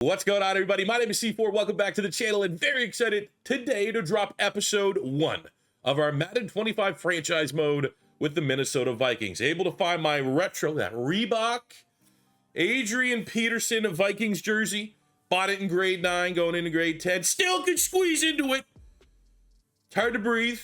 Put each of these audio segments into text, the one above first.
What's going on, everybody? My name is C4. Welcome back to the channel, and very excited today to drop episode 1 of our Madden 25 franchise mode with the Minnesota Vikings. Able to find my retro, that Reebok Adrian Peterson Vikings jersey. Bought it in grade 9, going into grade 10. Still could squeeze into it. It's hard to breathe.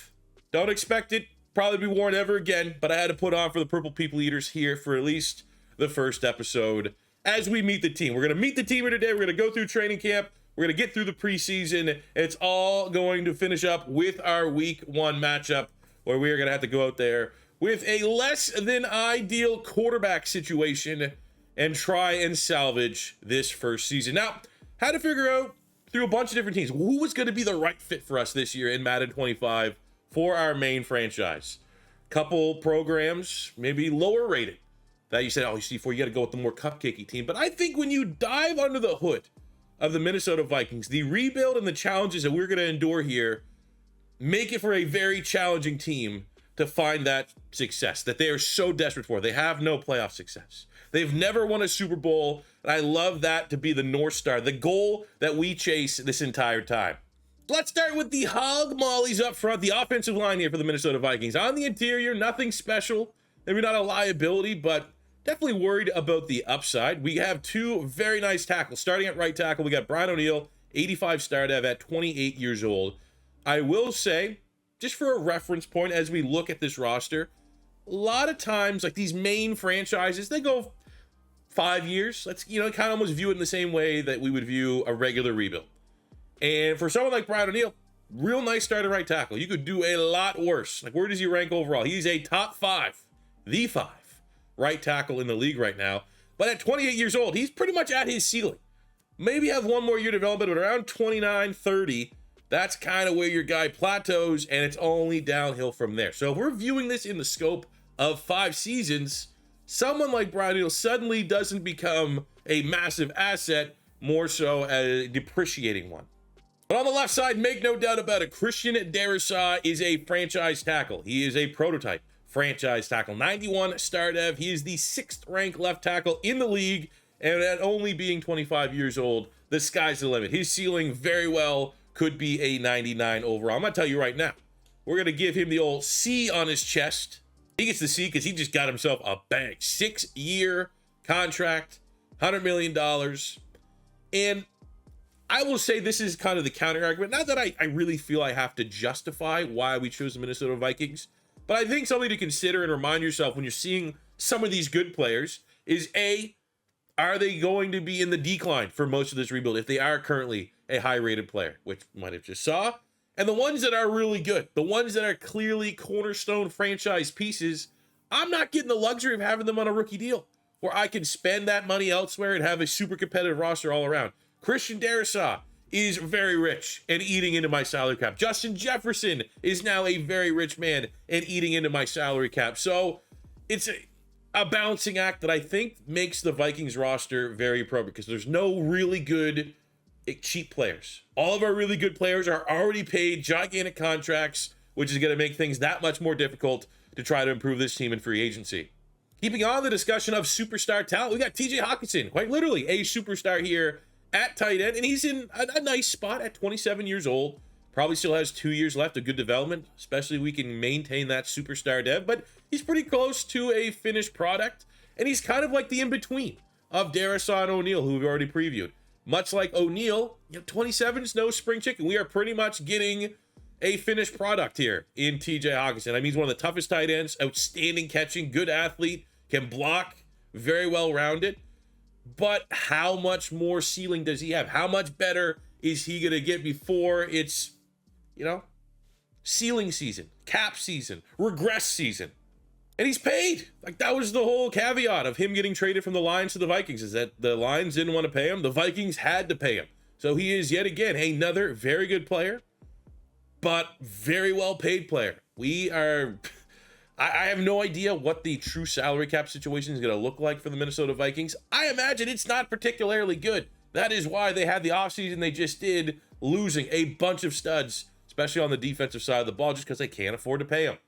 Don't expect it probably be worn ever again, but I had to put on for the Purple People Eaters here for at least the first episode. As we meet the team, we're going to meet the team here today. We're going to go through training camp. We're going to get through the preseason. And it's all going to finish up with our week 1 matchup, where we are going to have to go out there with a less than ideal quarterback situation and try and salvage this first season. Now, had to figure out through a bunch of different teams who was going to be the right fit for us this year in Madden 25 for our main franchise. Couple programs, maybe lower rated, that you said, oh, you see, you got to go with the more cupcakey team. But I think when you dive under the hood of the Minnesota Vikings, the rebuild and the challenges that we're going to endure here make it for a very challenging team to find that success that they are so desperate for. They have no playoff success. They've never won a Super Bowl, and I love that to be the North Star, the goal that we chase this entire time. Let's start with the hog mollies up front, the offensive line here for the Minnesota Vikings. On the interior, nothing special. Maybe not a liability, but definitely worried about the upside. We have 2 very nice tackles. Starting at right tackle, we got Brian O'Neill, 85 star dev at 28 years old. I will say, just for a reference point as we look at this roster, a lot of times, like these main franchises, they go 5 years. Let's, kind of almost view it in the same way that we would view a regular rebuild. And for someone like Brian O'Neill, real nice starting right tackle. You could do a lot worse. Like, where does he rank overall? He's a top 5, the 5 right tackle in the league right now. But at 28 years old, he's pretty much at his ceiling. Maybe have one more year development, but around 29, 30, that's kind of where your guy plateaus, and it's only downhill from there. So if we're viewing this in the scope of 5 seasons, someone like Brian O'Neill suddenly doesn't become a massive asset, more so a depreciating one. But on the left side, make no doubt about it, Christian Darrisaw is a franchise tackle. He is a prototype franchise tackle, 91 star dev. He is the 6th ranked left tackle in the league, and at only being 25 years old, the sky's the limit. His ceiling very well could be a 99 overall. I'm gonna tell you right now, we're gonna give him the old C on his chest. He gets the C because he just got himself a bang, 6-year contract, $100 million. And I will say this is kind of the counter argument. Not that I really feel I have to justify why we chose the Minnesota Vikings, but I think something to consider and remind yourself when you're seeing some of these good players is A, are they going to be in the decline for most of this rebuild if they are currently a high-rated player, which you might have just saw, and the ones that are really good, the ones that are clearly cornerstone franchise pieces, I'm not getting the luxury of having them on a rookie deal where I can spend that money elsewhere and have a super competitive roster all around. Christian Darrisaw is very rich and eating into my salary cap. Justin Jefferson is now a very rich man and eating into my salary cap. So it's a balancing act that I think makes the Vikings roster very appropriate because there's no really good cheap players. All of our really good players are already paid gigantic contracts, which is going to make things that much more difficult to try to improve this team in free agency. Keeping on the discussion of superstar talent, we got TJ Hockenson, quite literally a superstar here at tight end, and he's in a nice spot at 27 years old. Probably still has 2 years left of good development, especially if we can maintain that superstar dev, but he's pretty close to a finished product, and he's kind of like the in-between of Darrisaw and O'Neill, who we've already previewed. Much like O'Neill, 27 is no spring chicken. We are pretty much getting a finished product here in TJ Hockenson. I mean, he's one of the toughest tight ends, outstanding catching, good athlete, can block, very well rounded. But how much more ceiling does he have? How much better is he going to get before it's, ceiling season, cap season, regress season? And he's paid. Like, that was the whole caveat of him getting traded from the Lions to the Vikings, is that the Lions didn't want to pay him. The Vikings had to pay him. So he is yet again another very good player, but very well paid player. I have no idea what the true salary cap situation is going to look like for the Minnesota Vikings. I imagine it's not particularly good. That is why they had the offseason they just did, losing a bunch of studs, especially on the defensive side of the ball, just because they can't afford to pay them.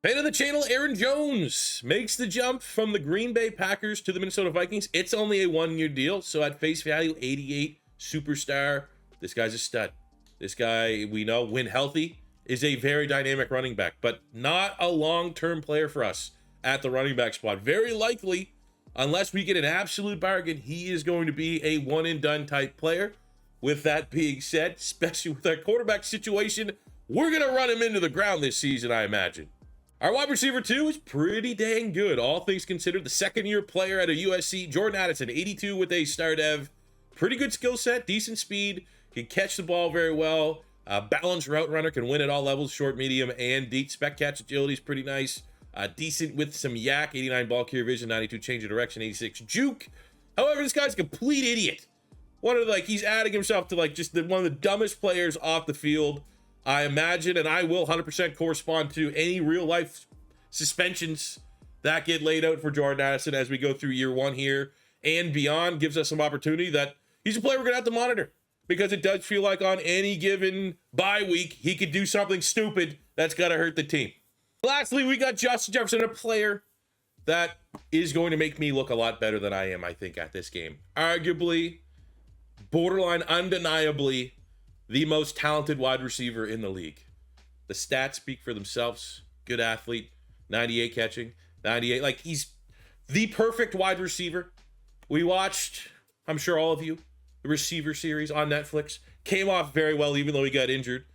Fan of the channel, Aaron Jones makes the jump from the Green Bay Packers to the Minnesota Vikings. It's only a 1-year deal, so at face value, 88 superstar. This guy's a stud. This guy, we know, when healthy, is a very dynamic running back, but not a long-term player for us at the running back spot. Very likely, unless we get an absolute bargain, he is going to be a one-and-done type player. With that being said, especially with our quarterback situation, we're going to run him into the ground this season, I imagine. Our wide receiver 2 is pretty dang good, all things considered. The second-year player at a USC, Jordan Addison, 82 with a star dev. Pretty good skill set, decent speed, can catch the ball very well. Balanced route runner, can win at all levels, short, medium, and deep. Spec catch agility is pretty nice. Decent with some yak, 89 ball carrier vision, 92 change of direction, 86 juke. However, this guy's a complete idiot. He's adding himself to one of the dumbest players off the field, I imagine, and I will 100% correspond to any real life suspensions that get laid out for Jordan Addison as we go through year 1 here and beyond. Gives us some opportunity that he's a player we're gonna have to monitor, because it does feel like on any given bye week, he could do something stupid that's gonna hurt the team. Lastly, we got Justin Jefferson, a player that is going to make me look a lot better than I am, I think, at this game. Arguably, borderline, undeniably, the most talented wide receiver in the league. The stats speak for themselves. Good athlete, 98 catching, 98. He's the perfect wide receiver. We watched, I'm sure all of you, the receiver series on Netflix. Came off very well, even though he got injured.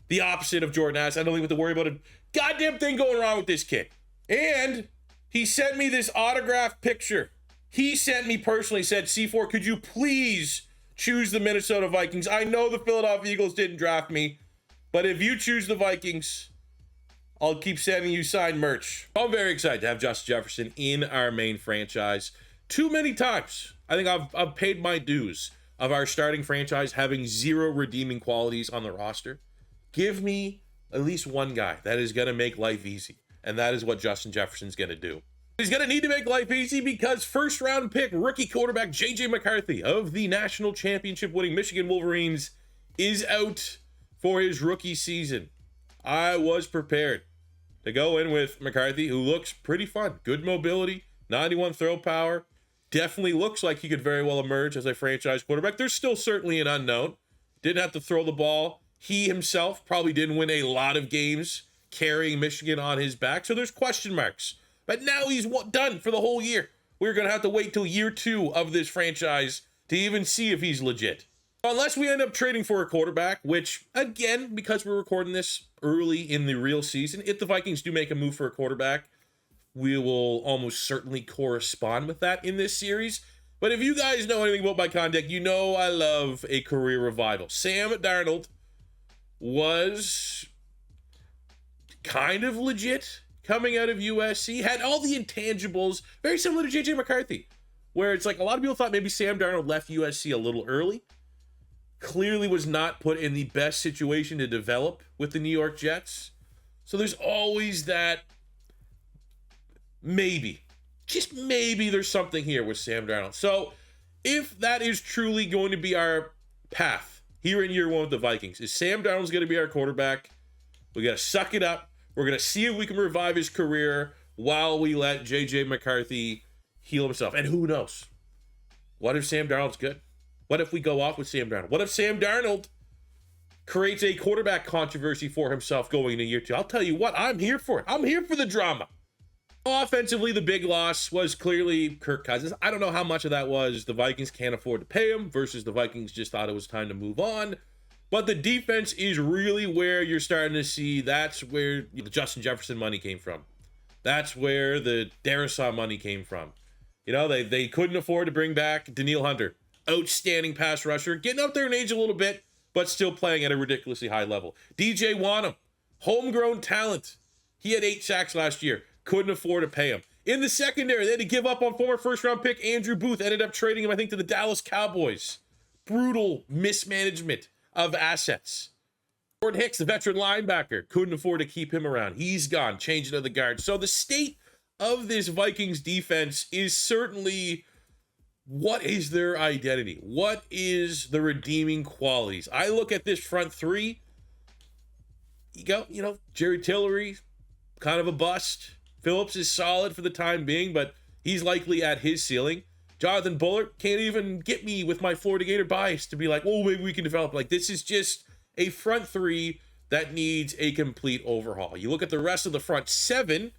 The opposite of Jordan Addison. I don't even have to worry about a goddamn thing going wrong with this kid. And he sent me this autographed picture. He sent me personally, said, C4, could you please choose the Minnesota Vikings? I know the Philadelphia Eagles didn't draft me, but if you choose the Vikings, I'll keep sending you signed merch. I'm very excited to have Justin Jefferson in our main franchise. Too many times, I think I've paid my dues of our starting franchise having zero redeeming qualities on the roster. Give me at least one guy that is going to make life easy, and that is what Justin Jefferson's going to do. He's going to need to make life easy because first-round pick rookie quarterback J.J. McCarthy of the national championship-winning Michigan Wolverines is out for his rookie season. I was prepared to go in with McCarthy, who looks pretty fun. Good mobility, 91 throw power. Definitely looks like he could very well emerge as a franchise quarterback. There's still certainly an unknown. Didn't have to throw the ball. He himself probably didn't win a lot of games carrying Michigan on his back, so there's question marks. But now he's done for the whole year. We're going to have to wait till year 2 of this franchise to even see if he's legit. Unless we end up trading for a quarterback, which, again, because we're recording this early in the real season, if the Vikings do make a move for a quarterback, we will almost certainly correspond with that in this series. But if you guys know anything about my content, you know I love a career revival. Sam Darnold was kind of legit coming out of USC, had all the intangibles, very similar to J.J. McCarthy, where it's like a lot of people thought maybe Sam Darnold left USC a little early. Clearly was not put in the best situation to develop with the New York Jets. So there's always that maybe, just maybe there's something here with Sam Darnold. So if that is truly going to be our path here in year 1 with the Vikings, is Sam Darnold's going to be our quarterback, we got to suck it up. We're going to see if we can revive his career while we let J.J. McCarthy heal himself. And who knows? What if Sam Darnold's good? What if we go off with Sam Darnold? What if Sam Darnold creates a quarterback controversy for himself going into year 2? I'll tell you what, I'm here for it. I'm here for the drama. Offensively, the big loss was clearly Kirk Cousins. I don't know how much of that was the Vikings can't afford to pay him versus the Vikings just thought it was time to move on. But the defense is really where you're starting to see that's where the Justin Jefferson money came from. That's where the Darrisaw money came from. You know, they couldn't afford to bring back Danielle Hunter. Outstanding pass rusher. Getting up there in age a little bit, but still playing at a ridiculously high level. DJ Wanham, homegrown talent. He had 8 sacks last year. Couldn't afford to pay him. In the secondary, they had to give up on former first-round pick Andrew Booth. Ended up trading him, I think, to the Dallas Cowboys. Brutal mismanagement of assets. Jordan Hicks, the veteran linebacker, couldn't afford to keep him around. He's gone, changing of the guard. So the state of this Vikings defense is certainly, what is their identity? What is the redeeming qualities? I look at this front 3. You know, Jerry Tillery, kind of a bust. Phillips is solid for the time being, but he's likely at his ceiling. Jonathan Bullard can't even get me with my Florida Gator bias to be like, oh, maybe we can develop. Like, this is just a front three that needs a complete overhaul. You look at the rest of the front seven,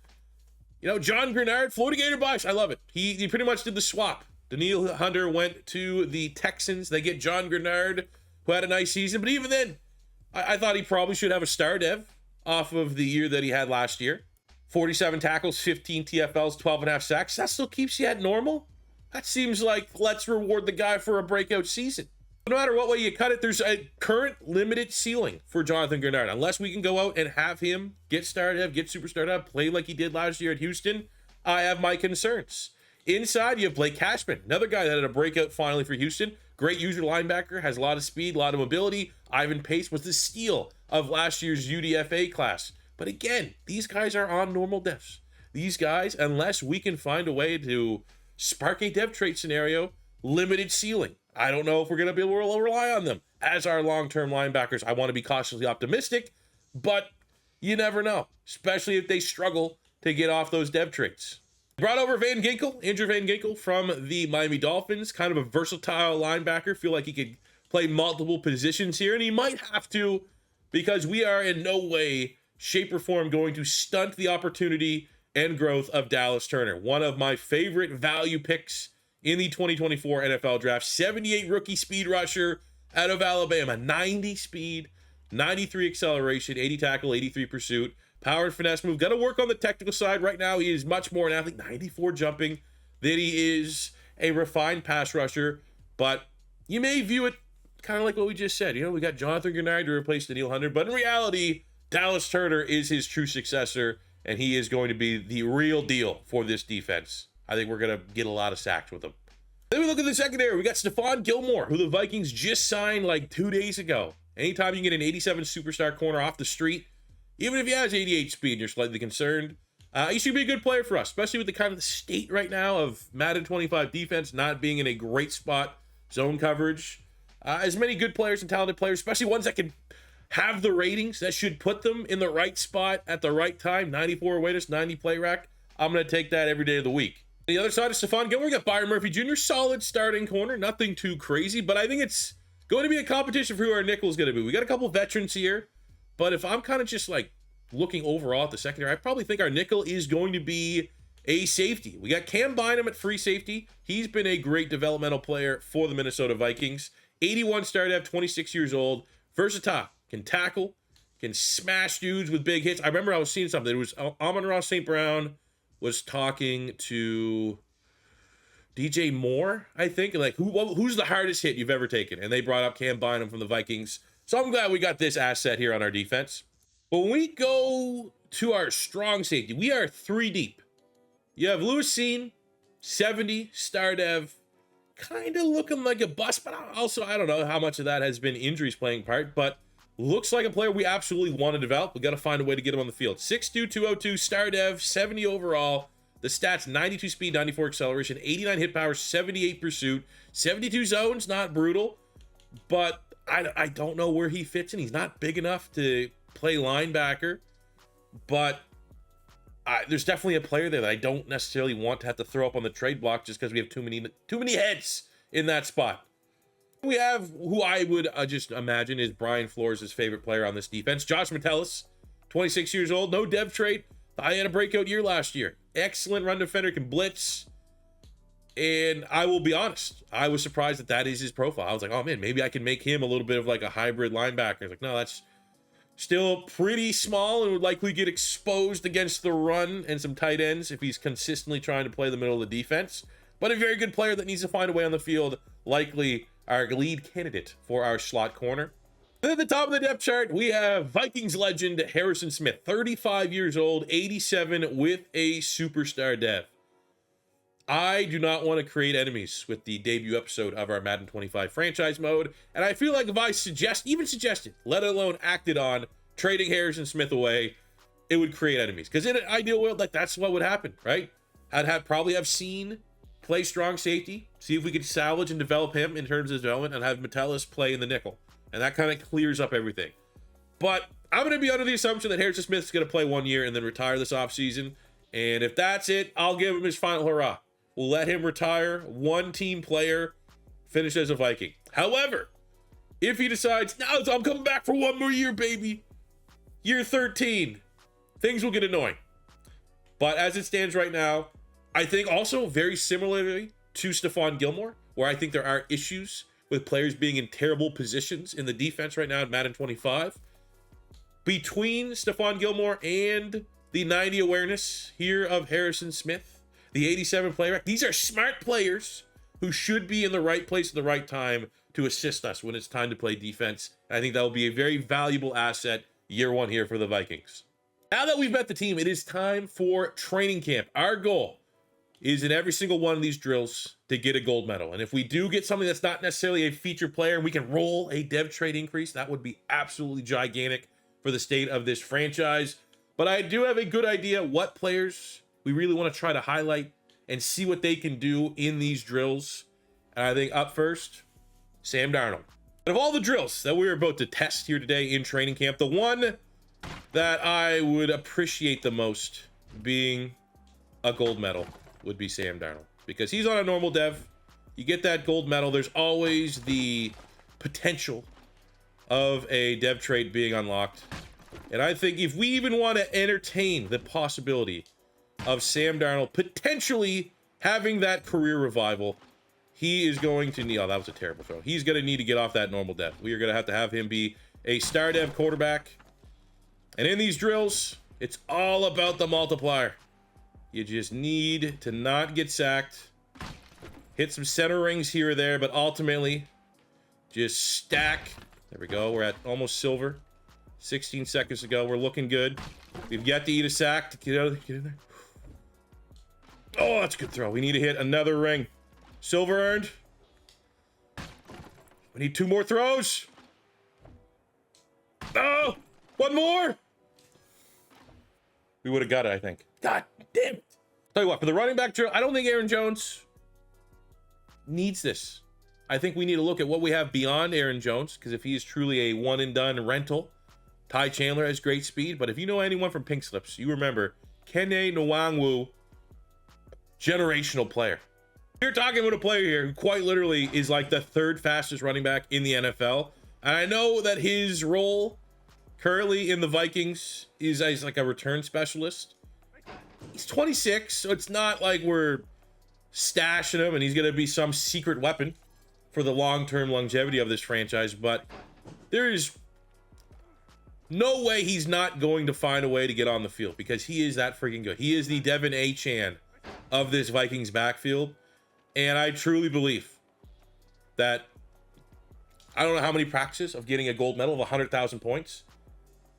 you know, John Grenard, Florida Gator bias. I love it. He pretty much did the swap. Daniil Hunter went to the Texans. They get John Grenard, who had a nice season. But even then, I thought he probably should have a star dev off of the year that he had last year. 47 tackles, 15 TFLs, 12.5 sacks. That still keeps you at normal. That seems like let's reward the guy for a breakout season. No matter what way you cut it, there's a current limited ceiling for Jonathan Grenard. Unless we can go out and have him get star dev, get superstar dev, play like he did last year at Houston, I have my concerns. Inside, you have Blake Cashman, another guy that had a breakout finally for Houston. Great user linebacker, has a lot of speed, a lot of mobility. Ivan Pace was the steal of last year's UDFA class. But again, these guys are on normal devs. These guys, unless we can find a way to spark a dev trait scenario, limited ceiling. I don't know if we're going to be able to rely on them as our long-term linebackers. I want to be cautiously optimistic, but you never know, especially if they struggle to get off those dev traits. Brought over Van Ginkel, Andrew Van Ginkel from the Miami Dolphins, kind of a versatile linebacker. Feel like he could play multiple positions here, and he might have to, because we are in no way, shape, or form going to stunt the opportunity and growth of Dallas Turner, one of my favorite value picks in the 2024 NFL Draft. 78 rookie speed rusher out of Alabama, 90 speed, 93 acceleration, 80 tackle, 83 pursuit, power and finesse move. Got to work on the technical side. Right now, he is much more an athlete, 94 jumping, than he is a refined pass rusher. But you may view it kind of like what we just said. You know, we got Jonathan Grenard to replace Daniil Hunter, but in reality, Dallas Turner is his true successor, and he is going to be the real deal for this defense. I think we're going to get a lot of sacks with him. Then we look at the secondary. We got Stephon Gilmore, who the Vikings just signed like 2 days ago. Anytime you can get an 87 superstar corner off the street, even if he has 88 speed and you're slightly concerned, he should be a good player for us, especially with the kind of the state right now of Madden 25 defense not being in a great spot, zone coverage. As many good players and talented players, especially ones that can have the ratings that should put them in the right spot at the right time. 94 awareness, 90 play rack. I'm going to take that every day of the week. The other side of Stephon Gilmore, we got Byron Murphy Jr., solid starting corner, nothing too crazy, but I think it's going to be a competition for who our nickel is going to be. We got a couple veterans here, but if I'm kind of just like looking overall at the secondary, I probably think our nickel is going to be a safety. We got Cam Bynum at free safety. He's been a great developmental player for the Minnesota Vikings. 81 star dev, 26 years old, versatile, can tackle, can smash dudes with big hits. I remember I was seeing something. It was Amon-Ra St. Brown was talking to DJ Moore, I think, like who's the hardest hit you've ever taken? And they brought up Cam Bynum from the Vikings. So I'm glad we got this asset here on our defense. But when we go to our strong safety, we are 3 deep. You have Lewis Cine, 70 star dev, kind of looking like a bust, but also I don't know how much of that has been injuries playing part, but looks like a player we absolutely want to develop. We got to find a way to get him on the field. 6'2", 202, star dev, 70 overall. The stats, 92 speed, 94 acceleration, 89 hit power, 78 pursuit, 72 zones, not brutal, but I don't know where he fits in. He's not big enough to play linebacker, but there's definitely a player there that I don't necessarily want to have to throw up on the trade block just because we have too many heads in that spot. We have who I would just imagine is Brian Flores' favorite player on this defense, Josh Metellus, 26 years old, no dev trait. I had a breakout year last year. Excellent run defender, can blitz. And I will be honest, I was surprised that is his profile. I was like, oh man, maybe I can make him a little bit of like a hybrid linebacker. I was like, no, that's still pretty small and would likely get exposed against the run and some tight ends if he's consistently trying to play the middle of the defense. But a very good player that needs to find a way on the field, likely our lead candidate for our slot corner. Then at the top of the depth chart, we have Vikings legend Harrison Smith, 35 years old, 87 with a superstar dev. I do not want to create enemies with the debut episode of our Madden 25 franchise mode, and I feel like if I even suggested, let alone acted on, trading Harrison Smith away, it would create enemies. Because in an ideal world, like that's what would happen, right? Probably have seen play strong safety, see if we could salvage and develop him in terms of development, and have Metellus play in the nickel. And that kind of clears up everything. But I'm going to be under the assumption that Harrison Smith is going to play 1 year and then retire this offseason. And if that's it, I'll give him his final hurrah. will let him retire one team player, finish as a Viking. However, if he decides, no, I'm coming back for one more year, baby, year 13, things will get annoying. But as it stands right now, I think also very similarly to Stephon Gilmore, where I think there are issues with players being in terrible positions in the defense right now in Madden 25. Between Stephon Gilmore and the 90 awareness here of Harrison Smith, the 87 player, these are smart players who should be in the right place at the right time to assist us when it's time to play defense. I think that will be a very valuable asset year one here for the Vikings. Now that we've met the team, it is time for training camp. Our goal is in every single one of these drills to get a gold medal. And if we do get something that's not necessarily a featured player and we can roll a dev trade increase, that would be absolutely gigantic for the state of this franchise. But I do have a good idea what players we really want to try to highlight and see what they can do in these drills. And I think up first, Sam Darnold. Of all the drills that we're about to test here today in training camp, the one that I would appreciate the most being a gold medal would be Sam Darnold, because he's on a normal dev. You get that gold medal, there's always the potential of a dev trade being unlocked. And I think if we even want to entertain the possibility of Sam Darnold potentially having that career revival, he is going to need, oh, that was a terrible throw. He's going to need to get off that normal dev. We are going to have him be a star dev quarterback. And in these drills, it's all about the multiplier. You just need to not get sacked, hit some center rings here or there, but ultimately just stack. There we go. We're at almost silver. 16 seconds to go. We're looking good. We've yet to eat a sack to get in there. Oh, that's a good throw. We need to hit another ring. Silver earned. We need 2 more throws. Oh, 1 more. We would have got it, I think. God damn it. Tell you what, for the running back drill, I don't think Aaron Jones needs this. I think we need to look at what we have beyond Aaron Jones, because if he is truly a one and done rental, Ty Chandler has great speed. But if you know anyone from Pink Slips, you remember Kene Nwangwu, generational player. You're talking about a player here who quite literally is like the 3rd fastest running back in the NFL. And I know that his role currently in the Vikings is as like a return specialist. He's 26, so it's not like we're stashing him and he's going to be some secret weapon for the long-term longevity of this franchise. But there is no way he's not going to find a way to get on the field, because he is that freaking good. He is the Devin A. Chan of this Vikings backfield. And I truly believe that, I don't know how many practices of getting a gold medal of 100,000 points,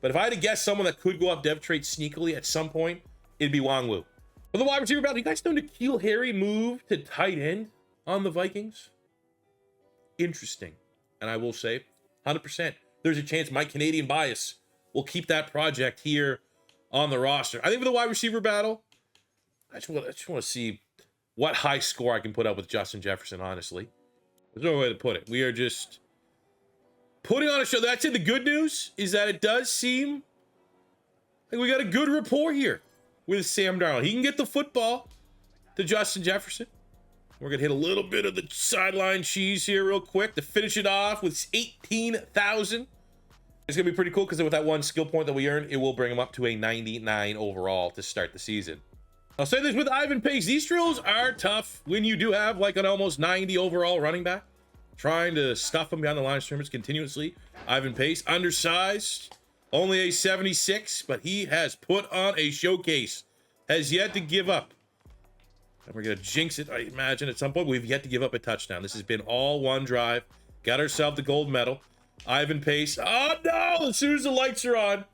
but if I had to guess someone that could go up dev trade sneakily at some point, it'd be Nwangwu. For the wide receiver battle, you guys know N'Keal Harry moved to tight end on the Vikings? Interesting. And I will say, 100%, there's a chance my Canadian bias will keep that project here on the roster. I think for the wide receiver battle, I just want to see what high score I can put up with Justin Jefferson, honestly. There's no way to put it. We are just putting on a show. That's it. The good news is that it does seem like we got a good rapport here with Sam Darnold. He can get the football to Justin Jefferson. We're going to hit a little bit of the sideline cheese here real quick to finish it off with 18,000. It's going to be pretty cool because with that one skill point that we earned, it will bring him up to a 99 overall to start the season. I'll say this with Ivan Pace. These drills are tough when you do have like an almost 90 overall running back. Trying to stuff him behind the line of scrimmage continuously. Ivan Pace, undersized, only a 76, but he has put on a showcase. Has yet to give up. And we're going to jinx it, I imagine, at some point. We've yet to give up a touchdown. This has been all one drive. Got ourselves the gold medal. Ivan Pace. Oh, no! As soon as the lights are on,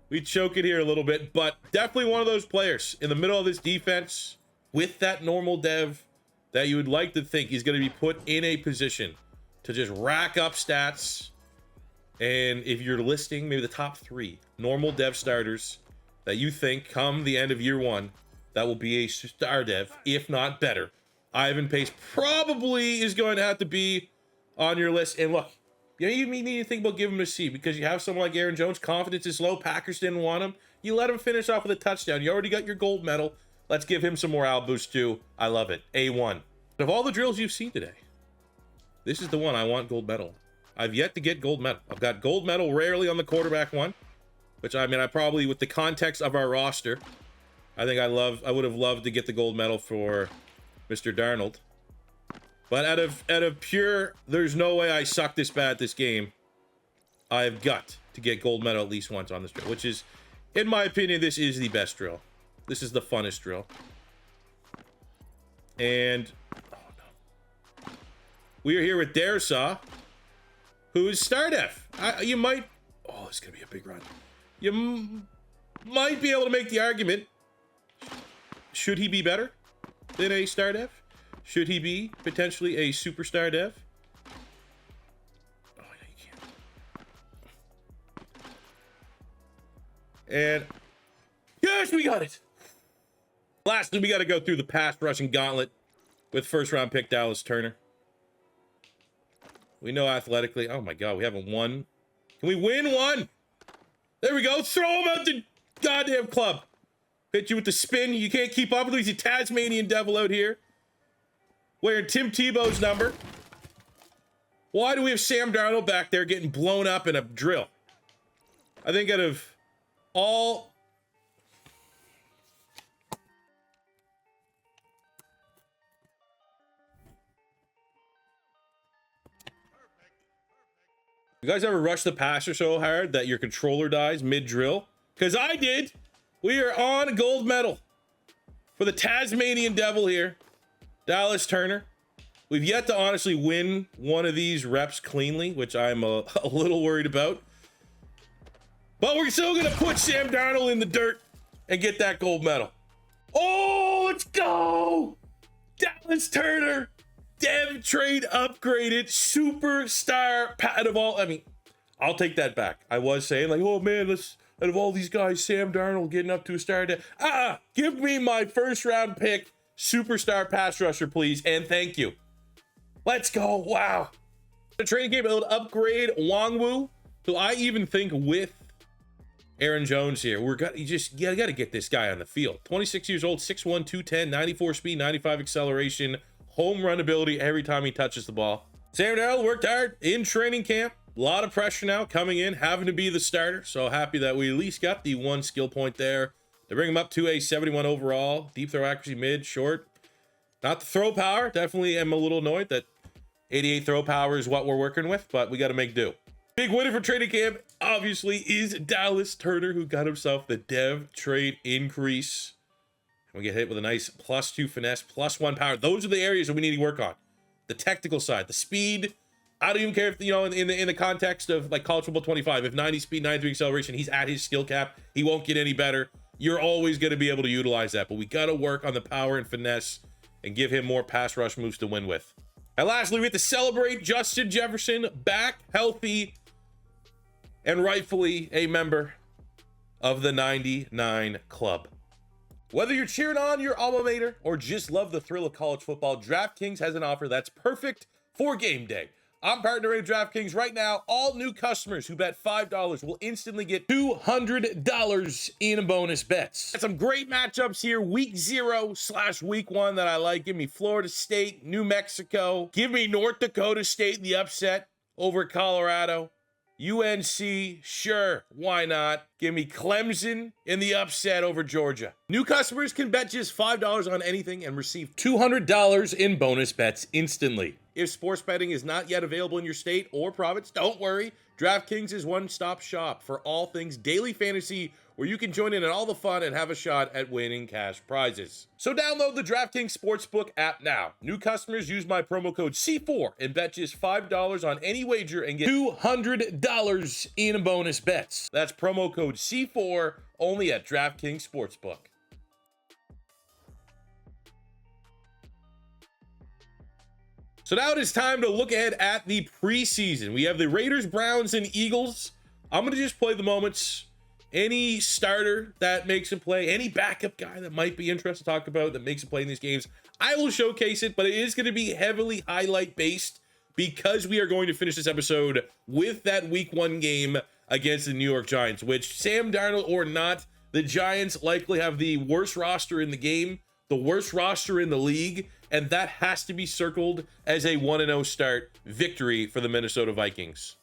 we choke it here a little bit. But definitely one of those players in the middle of this defense with that normal dev that you would like to think he's going to be put in a position to just rack up stats. And if you're listing maybe the top 3 normal dev starters that you think come the end of year 1, that will be a star dev, if not better, Ivan Pace probably is going to have to be on your list. And look, you need to think about giving him a C, because you have someone like Aaron Jones, confidence is low, Packers didn't want him. You let him finish off with a touchdown. You already got your gold medal. Let's give him some morale boost too. I love it. A1. Of all the drills you've seen today, this is the one I want gold medal. I've yet to get gold medal. I've got gold medal rarely on the quarterback one, which I mean, I probably, with the context of our roster, I think I would have loved to get the gold medal for Mr. Darnold. But out of pure, there's no way I suck this bad this game. I've got to get gold medal at least once on this drill, which is, in my opinion, this is the best drill. This is the funnest drill. And oh no, we are here with Darsaw, who is Stardef. You might, oh, it's gonna be a big run. You might be able to make the argument. Should he be better than a Stardef? Should he be potentially a superstar dev? Oh, yeah, you can't. And yes, we got it. Lastly, we got to go through the pass rushing gauntlet with first round pick Dallas Turner. We know athletically. Oh my God, we haven't won. Can we win one? There we go. Throw him out the goddamn club. Hit you with the spin. You can't keep up with him. He's a Tasmanian devil out here. Wearing Tim Tebow's number. Why do we have Sam Darnold back there getting blown up in a drill? I think out of all... You guys ever rush the passer so hard that your controller dies mid-drill? Because I did. We are on gold medal for the Tasmanian devil here. Dallas Turner. We've yet to honestly win one of these reps cleanly, which I'm a little worried about. But we're still going to put Sam Darnold in the dirt and get that gold medal. Oh, let's go! Dallas Turner, dev trade upgraded, superstar pat of all. I mean, I'll take that back. I was saying like, oh man, let's, out of all these guys, Sam Darnold getting up to a star. Give me my first round pick. Superstar pass rusher, please, and thank you. Let's go. Wow. The training game able to upgrade Wongwu, who I even think with Aaron Jones here, you got to get this guy on the field. 26 years old, 6'1", 210, 94 speed, 95 acceleration, home run ability every time he touches the ball. Sam Darnold worked hard in training camp. A lot of pressure now coming in, having to be the starter. So happy that we at least got the one skill point there. To bring him up to a 71 overall. Deep throw accuracy, mid, short. Not the throw power. Definitely am a little annoyed that 88 throw power is what we're working with, but we got to make do. Big winner for training camp, obviously, is Dallas Turner, who got himself the dev trade increase. We get hit with a nice +2 finesse, +1 power. Those are the areas that we need to work on. The technical side, the speed. I don't even care if, you know, in the context of like college football 25, if 90 speed, 93 acceleration, he's at his skill cap. He won't get any better. You're always going to be able to utilize that, but we got to work on the power and finesse and give him more pass rush moves to win with. And lastly, we have to celebrate Justin Jefferson back healthy and rightfully a member of the 99 Club. Whether you're cheering on your alma mater or just love the thrill of college football, DraftKings has an offer that's perfect for game day. I'm partnering with DraftKings right now. All new customers who bet $5 will instantly get $200 in bonus bets. Got some great matchups here. Week 0/week 1 that I like. Give me Florida State, New Mexico. Give me North Dakota State in the upset over Colorado. UNC, sure, why not? Give me Clemson in the upset over Georgia. New customers can bet just $5 on anything and receive $200 in bonus bets instantly. If sports betting is not yet available in your state or province, don't worry. DraftKings is one-stop shop for all things daily fantasy, where you can join in on all the fun and have a shot at winning cash prizes. So download the DraftKings Sportsbook app now. New customers use my promo code C4 and bet just $5 on any wager and get $200 in bonus bets. That's promo code C4 only at DraftKings Sportsbook. So now it is time to look ahead at the preseason. We have the Raiders, Browns, and Eagles. I'm going to just play the moments. Any starter that makes a play, any backup guy that might be interesting to talk about that makes a play in these games, I will showcase it, but it is going to be heavily highlight based because we are going to finish this episode with that week 1 game against the New York Giants, which Sam Darnold or not, The Giants likely have the worst roster in the game, the worst roster in the league, and that has to be circled as a 1-0 start victory for the Minnesota Vikings.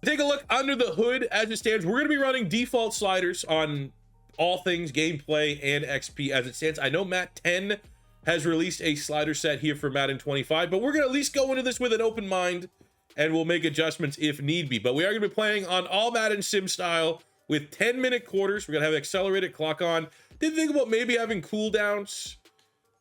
Take a look under the hood as it stands. We're going to be running default sliders on all things gameplay and XP as it stands. I know Matt 10 has released a slider set here for Madden 25, but we're going to at least go into this with an open mind, and we'll make adjustments if need be. But we are going to be playing on all Madden sim style with 10-minute quarters. We're going to have accelerated clock on. Didn't think about maybe having cooldowns.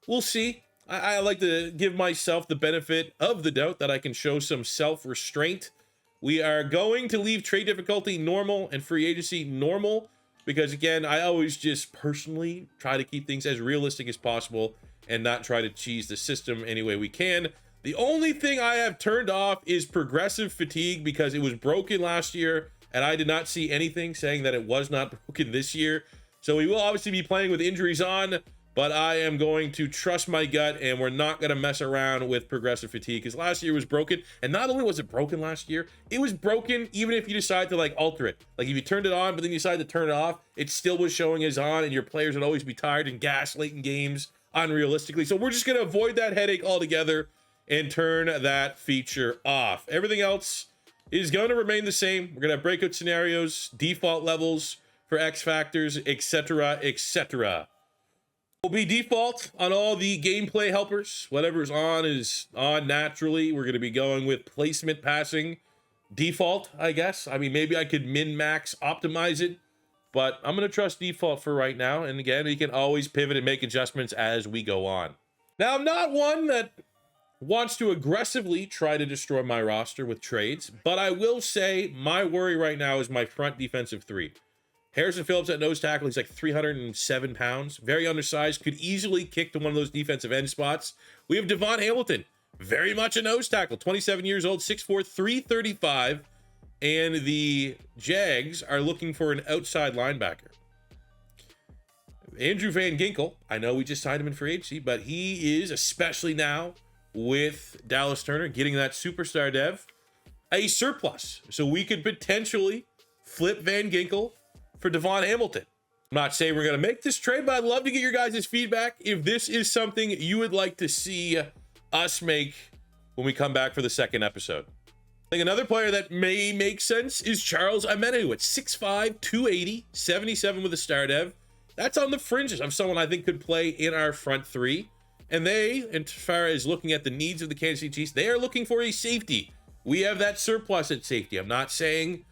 We'll see. I like to give myself the benefit of the doubt that I can show some self-restraint. We are going to leave trade difficulty normal and free agency normal because, again, I always just personally try to keep things as realistic as possible and not try to cheese the system any way we can. The only thing I have turned off is progressive fatigue because it was broken last year, and I did not see anything saying that it was not broken this year. So we will obviously be playing with injuries on, but I am going to trust my gut, and we're not going to mess around with progressive fatigue because last year was broken. And not only was it broken last year, it was broken even if you decide to alter it. Like if you turned it on, but then you decided to turn it off, it still was showing as on, and your players would always be tired and gassed late in games unrealistically. So we're just going to avoid that headache altogether and turn that feature off. Everything else is going to remain the same. We're going to have breakout scenarios, default levels for X factors, etc., etc. Will be default on all the gameplay helpers. Whatever's on is on naturally. We're going to be going with placement passing default, I guess. I mean, maybe I could min-max optimize it, but I'm going to trust default for right now. And again, we can always pivot and make adjustments as we go on. Now, I'm not one that wants to aggressively try to destroy my roster with trades, but I will say my worry right now is my front defensive three. Harrison Phillips at nose tackle, he's like 307 pounds, very undersized, could easily kick to one of those defensive end spots. We have Devon Hamilton, very much a nose tackle, 27 years old, 6'4", 335, and the Jags are looking for an outside linebacker. Andrew Van Ginkel, I know we just signed him in free agency, but he is, especially now with Dallas Turner getting that superstar dev, a surplus. So we could potentially flip Van Ginkel for Devon Hamilton. I'm not saying we're going to make this trade, but I'd love to get your guys' feedback if this is something you would like to see us make when we come back for the second episode. I think another player that may make sense is Charles Omenihu at 6'5", 280, 77 with a star dev. That's on the fringes of someone I think could play in our front three. And they, as far as looking at the needs of the Kansas City Chiefs, they are looking for a safety. We have that surplus at safety. I'm not saying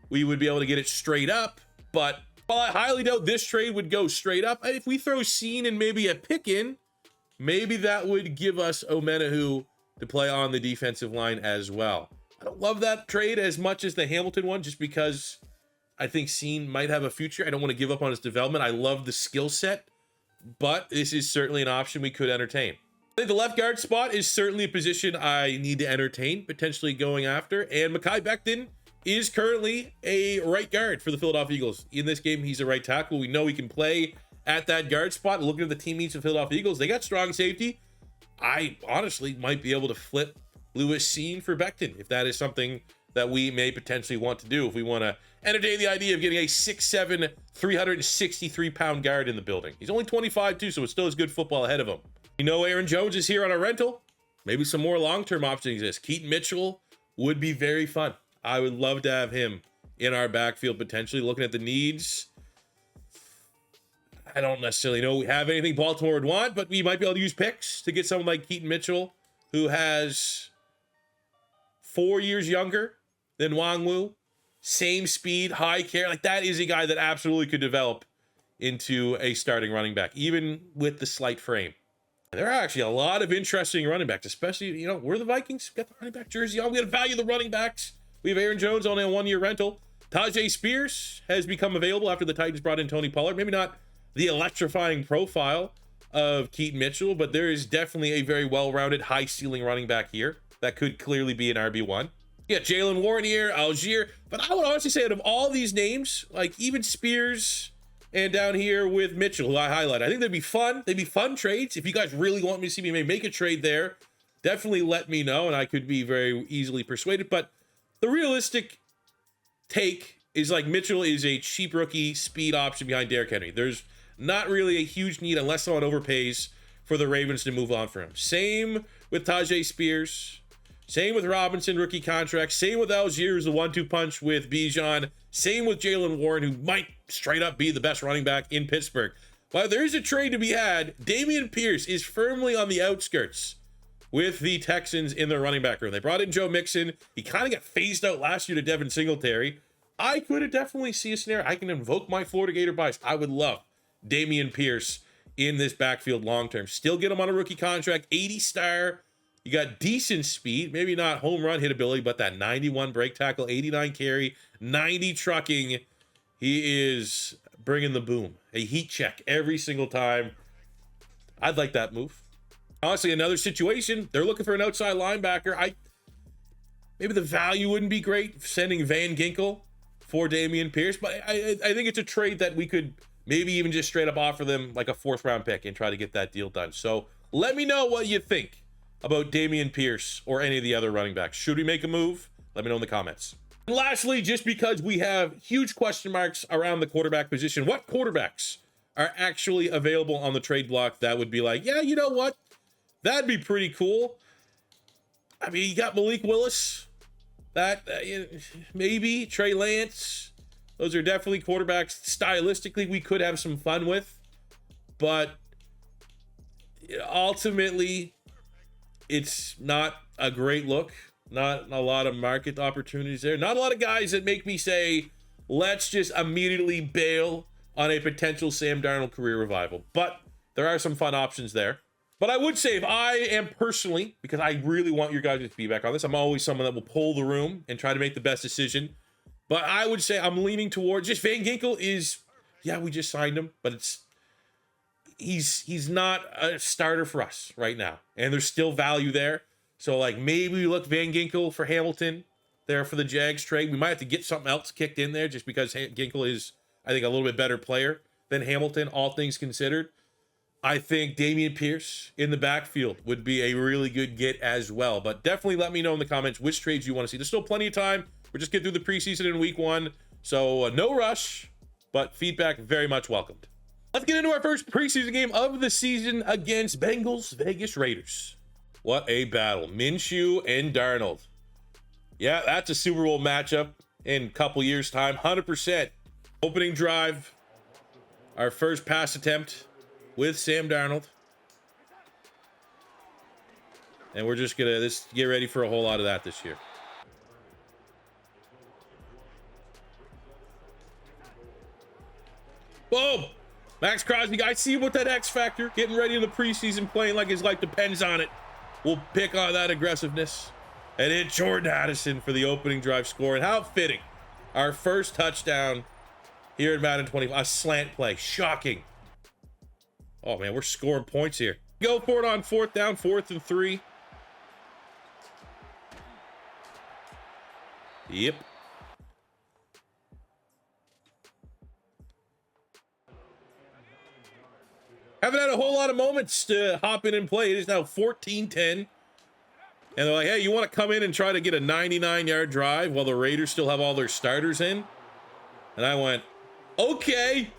we would be able to get it straight up, but while I highly doubt this trade would go straight up, if we throw Scene and maybe a pick in, maybe that would give us Omenihu to play on the defensive line as well. I don't love that trade as much as the Hamilton one, just because I think Scene might have a future. I don't want to give up on his development. I love the skill set, but this is certainly an option we could entertain. I think the left guard spot is certainly a position I need to entertain, potentially going after, and Mekhi Becton is currently a right guard for the Philadelphia Eagles. In this game, he's a right tackle. We know he can play at that guard spot. Looking at the team needs of Philadelphia Eagles, they got strong safety. I honestly might be able to flip Lewis Scene for Becton if that is something that we may potentially want to do. If we want to entertain the idea of getting a 6'7", 363-pound guard in the building. He's only 25 too, so it still has good football ahead of him. We know Aaron Jones is here on a rental. Maybe some more long-term options exist. Keaton Mitchell would be very fun. I would love to have him in our backfield potentially. Looking at the needs, I don't necessarily know we have anything Baltimore would want, but we might be able to use picks to get someone like Keaton Mitchell, who has 4 years younger than Wangwu, same speed, high care. Like that is a guy that absolutely could develop into a starting running back, even with the slight frame. There are actually a lot of interesting running backs, especially, we're the Vikings. Got the running back jersey on. We got to value the running backs. We have Aaron Jones on a 1-year rental. Tajay Spears has become available after the Titans brought in Tony Pollard. Maybe not the electrifying profile of Keaton Mitchell, but there is definitely a very well-rounded, high-ceiling running back here that could clearly be an RB1. Yeah, Jalen Warren here, Algier. But I would honestly say out of all these names, like even Spears and down here with Mitchell, who I highlight, I think they'd be fun. They'd be fun trades. If you guys really want me to see me make a trade there, definitely let me know, and I could be very easily persuaded. But the realistic take is like Mitchell is a cheap rookie speed option behind Derrick Henry. There's not really a huge need unless someone overpays for the Ravens to move on for him. Same with Tajay Spears. Same with Robinson, rookie contract. Same with Algier, who's the 1-2 punch with Bijan. Same with Jalen Warren, who might straight up be the best running back in Pittsburgh. But there is a trade to be had. Dameon Pierce is firmly on the outskirts with the Texans in their running back room. They brought in Joe Mixon. He kind of got phased out last year to Devin Singletary. I could have definitely see a scenario. I can invoke my Florida Gator bias. I would love Dameon Pierce in this backfield long-term. Still get him on a rookie contract, 80-star. You got decent speed, maybe not home run hit ability, but that 91 break tackle, 89 carry, 90 trucking. He is bringing the boom. A heat check every single time. I'd like that move. Honestly, another situation, they're looking for an outside linebacker. Maybe the value wouldn't be great sending Van Ginkel for Dameon Pierce, but I think it's a trade that we could maybe even just straight up offer them like a 4th round pick and try to get that deal done. So let me know what you think about Dameon Pierce or any of the other running backs. Should we make a move? Let me know in the comments. And lastly, just because we have huge question marks around the quarterback position, what quarterbacks are actually available on the trade block that would be like, yeah, you know what? That'd be pretty cool. I mean, you got Malik Willis. That maybe Trey Lance. Those are definitely quarterbacks stylistically we could have some fun with, but ultimately it's not a great look. Not a lot of market opportunities there. Not a lot of guys that make me say, let's just immediately bail on a potential Sam Darnold career revival. But there are some fun options there. But I would say if I am personally, because I really want your guys' feedback on this, I'm always someone that will pull the room and try to make the best decision. But I would say I'm leaning towards just Van Ginkel is, yeah, we just signed him, but he's not a starter for us right now. And there's still value there. So like maybe we look Van Ginkel for Hamilton there for the Jags trade. We might have to get something else kicked in there just because Ginkel is, I think, a little bit better player than Hamilton, all things considered. I think Dameon Pierce in the backfield would be a really good get as well. But definitely let me know in the comments which trades you want to see. There's still plenty of time. We're just getting through the preseason in week 1. So no rush, but feedback very much welcomed. Let's get into our first preseason game of the season against Bengals Vegas Raiders. What a battle. Minshew and Darnold. Yeah, that's a Super Bowl matchup in a couple years' time. 100%. Opening drive. Our first pass attempt with Sam Darnold. And we're just going to get ready for a whole lot of that this year. Boom! Max Crosby, I see him with that X factor, getting ready in the preseason, playing like his life depends on it. We'll pick on that aggressiveness. And hit Jordan Addison for the opening drive score. And how fitting. Our first touchdown here in Madden 25. A slant play. Shocking. Oh, man, we're scoring points here. Go for it on 4th down, 4th and 3. Yep. Haven't had a whole lot of moments to hop in and play. It is now 14-10. And they're like, hey, you want to come in and try to get a 99-yard drive while the Raiders still have all their starters in? And I went, okay.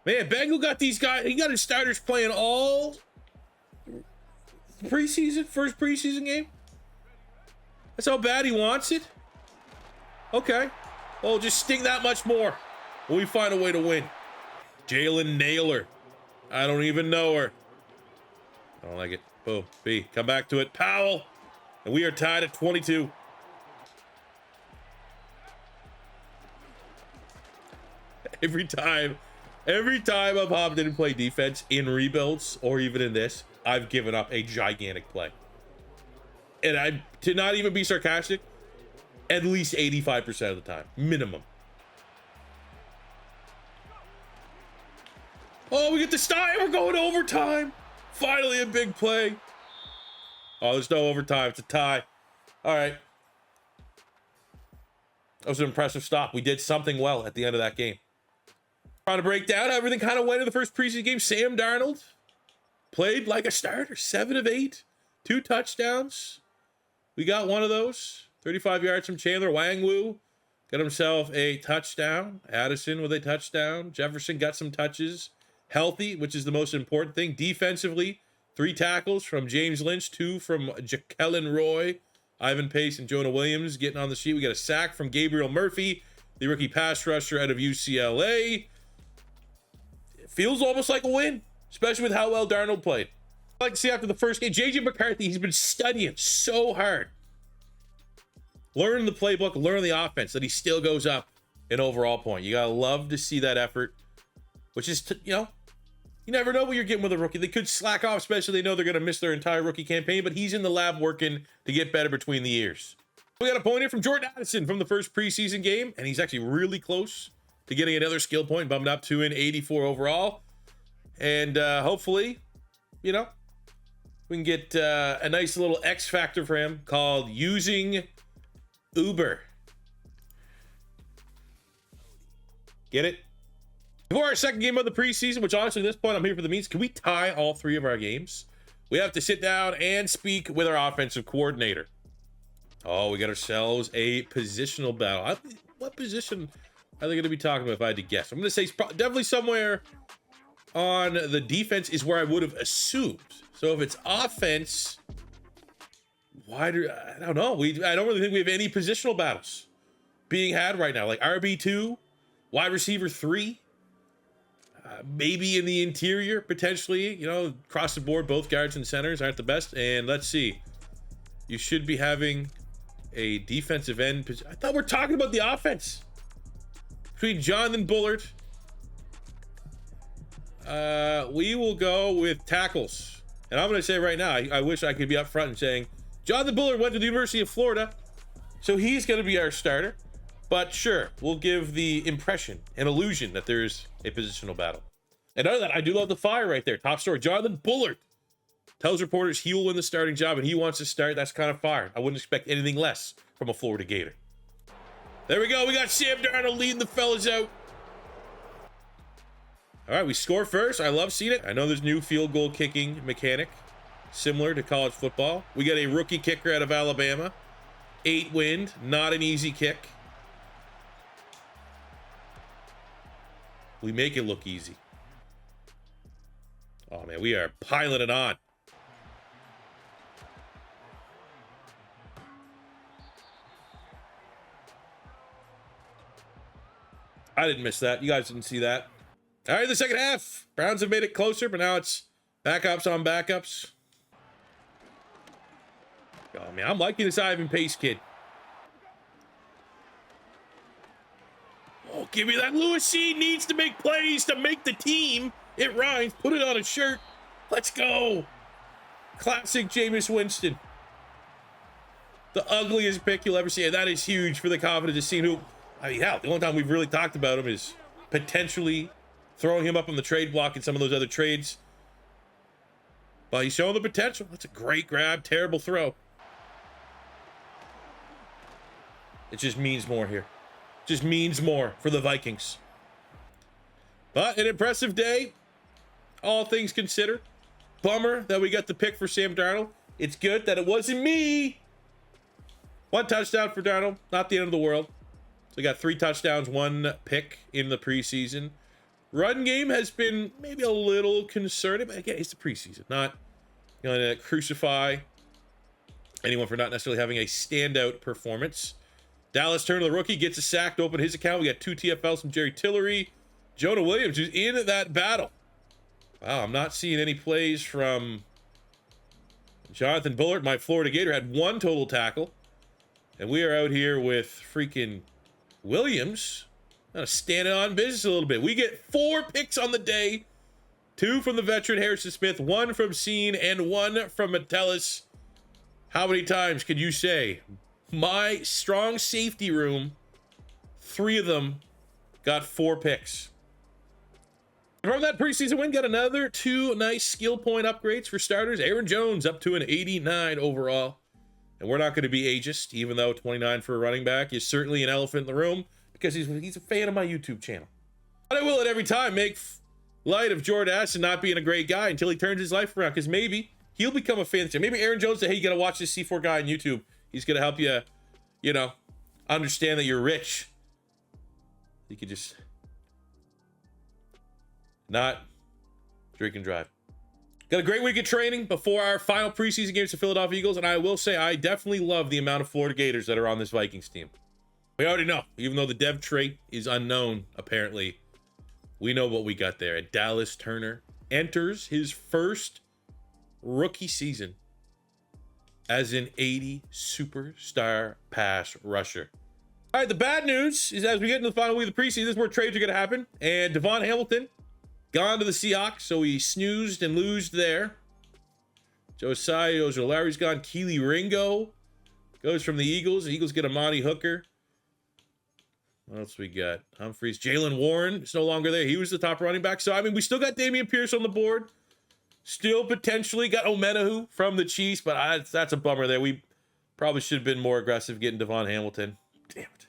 Man, Bengal got these guys. He got his starters playing all preseason, first preseason game. That's how bad he wants it. Okay. Well, just sting that much more when we find a way to win. Jalen Naylor. I don't even know her. I don't like it. Boom. B. Come back to it. Powell. And we are tied at 22. Every time I've hopped in and played defense in rebuilds or even in this, I've given up a gigantic play. And to not even be sarcastic, at least 85% of the time, minimum. Oh, we get the style. We're going to overtime. Finally, a big play. Oh, there's no overtime. It's a tie. All right. That was an impressive stop. We did something well at the end of that game. Trying to break down how everything kind of went in the first preseason game. Sam Darnold played like a starter, 7 of 8, 2 touchdowns. We got one of those. 35 yards from Chandler. Wangwu got himself a touchdown. Addison with a touchdown. Jefferson got some touches. Healthy, which is the most important thing. Defensively, 3 tackles from James Lynch, 2 from Jaquelin Roy. Ivan Pace and Jonah Williams getting on the sheet. We got a sack from Gabriel Murphy, the rookie pass rusher out of UCLA. It feels almost like a win, especially with how well Darnold played. I'd like to see after the first game, J.J. McCarthy, he's been studying so hard. Learn the playbook, learn the offense, that he still goes up in overall point. You got to love to see that effort, which is, you never know what you're getting with a rookie. They could slack off, especially they know they're going to miss their entire rookie campaign, but he's in the lab working to get better between the years. We got a point here from Jordan Addison from the first preseason game, and he's actually really close to getting another skill point, bumping up to an 84 overall. And hopefully, we can get a nice little X factor for him called using Uber. Get it? Before our second game of the preseason, which honestly at this point I'm here for the meets, can we tie all 3 of our games? We have to sit down and speak with our offensive coordinator. Oh, we got ourselves a positional battle. What position are they going to be talking about if I had to guess? I'm going to say definitely somewhere on the defense is where I would have assumed. So if it's offense, I don't know. I don't really think we have any positional battles being had right now. Like RB2, wide receiver 3, maybe in the interior, potentially, across the board, both guards and centers aren't the best. And let's see, you should be having a defensive end. I thought we're talking about the offense between Jonathan Bullard. We will go with tackles. And I'm going to say right now, I wish I could be up front and saying, Jonathan Bullard went to the University of Florida, so he's going to be our starter. But sure, we'll give the impression and illusion that there's a positional battle. And other than that, I do love the fire right there. Top story, Jonathan Bullard tells reporters he will win the starting job and he wants to start. That's kind of fire. I wouldn't expect anything less from a Florida Gator. There we go. We got Sam Darnold leading the fellas out. All right, we score first. I love seeing it. I know there's new field goal kicking mechanic, similar to college football. We got a rookie kicker out of Alabama. 8 wind, not an easy kick. We make it look easy. Oh, man, we are piling it on. I didn't miss that. You guys didn't see that. All right, the second half. Browns have made it closer, but now it's backups on backups. Oh, man, I'm liking this Ivan Pace kid. Oh, give me that. Lewis C needs to make plays to make the team. It rhymes. Put it on a shirt. Let's go. Classic Jameis Winston. The ugliest pick you'll ever see. And that is huge for the confidence of seeing who. The only time we've really talked about him is potentially throwing him up on the trade block in some of those other trades. But he's showing the potential. That's a great grab. Terrible throw. It just means more here. Just means more for the Vikings. But an impressive day, all things considered. Bummer that we got the pick for Sam Darnold. It's good that it wasn't me. 1 touchdown for Darnold. Not the end of the world. So we got 3 touchdowns, 1 pick in the preseason. Run game has been maybe a little concerning, but again, it's the preseason. Not going to crucify anyone for not necessarily having a standout performance. Dallas Turner, the rookie, gets a sack to open his account. We got 2 TFLs from Jerry Tillery. Jonah Williams, who's in that battle. Wow, I'm not seeing any plays from Jonathan Bullard. My Florida Gator had 1 total tackle. And we are out here with freaking Williams. Standing on business a little bit. We get 4 picks on the day. 2 from the veteran Harrison Smith, 1 from Scene, and 1 from Metellus. How many times could you say, my strong safety room, 3 of them got 4 picks? From that preseason win, got another 2 nice skill point upgrades for starters. Aaron Jones up to an 89 overall. And we're not going to be ageist, even though 29 for a running back is certainly an elephant in the room, because he's a fan of my YouTube channel. But I will at every time make light of Jordan Addison not being a great guy until he turns his life around, because maybe he'll become a fan. Maybe Aaron Jones said, hey, you got to watch this C4 guy on YouTube. He's going to help you, you know, understand that you're rich. You could just not drink and drive. Got a great week of training before our final preseason against the Philadelphia Eagles, and I will say I definitely love the amount of Florida Gators that are on this Vikings team. We already know, even though the dev trait is unknown, apparently, we know what we got there. And Dallas Turner enters his first rookie season as an 80 superstar pass rusher. All right, the bad news is as we get into the final week of the preseason, this is where trades are going to happen. And Devon Hamilton gone to the Seahawks, so he snoozed and losed there. Josiah Ojolari's gone. Keely Ringo goes from the Eagles. The Eagles get Amani Hooker. What else we got? Humphreys. Jalen Warren is no longer there. He was the top running back. So, I mean, we still got Dameon Pierce on the board. Still potentially got Omenahu from the Chiefs, but that's a bummer there. We probably should have been more aggressive getting Devon Hamilton. Damn it.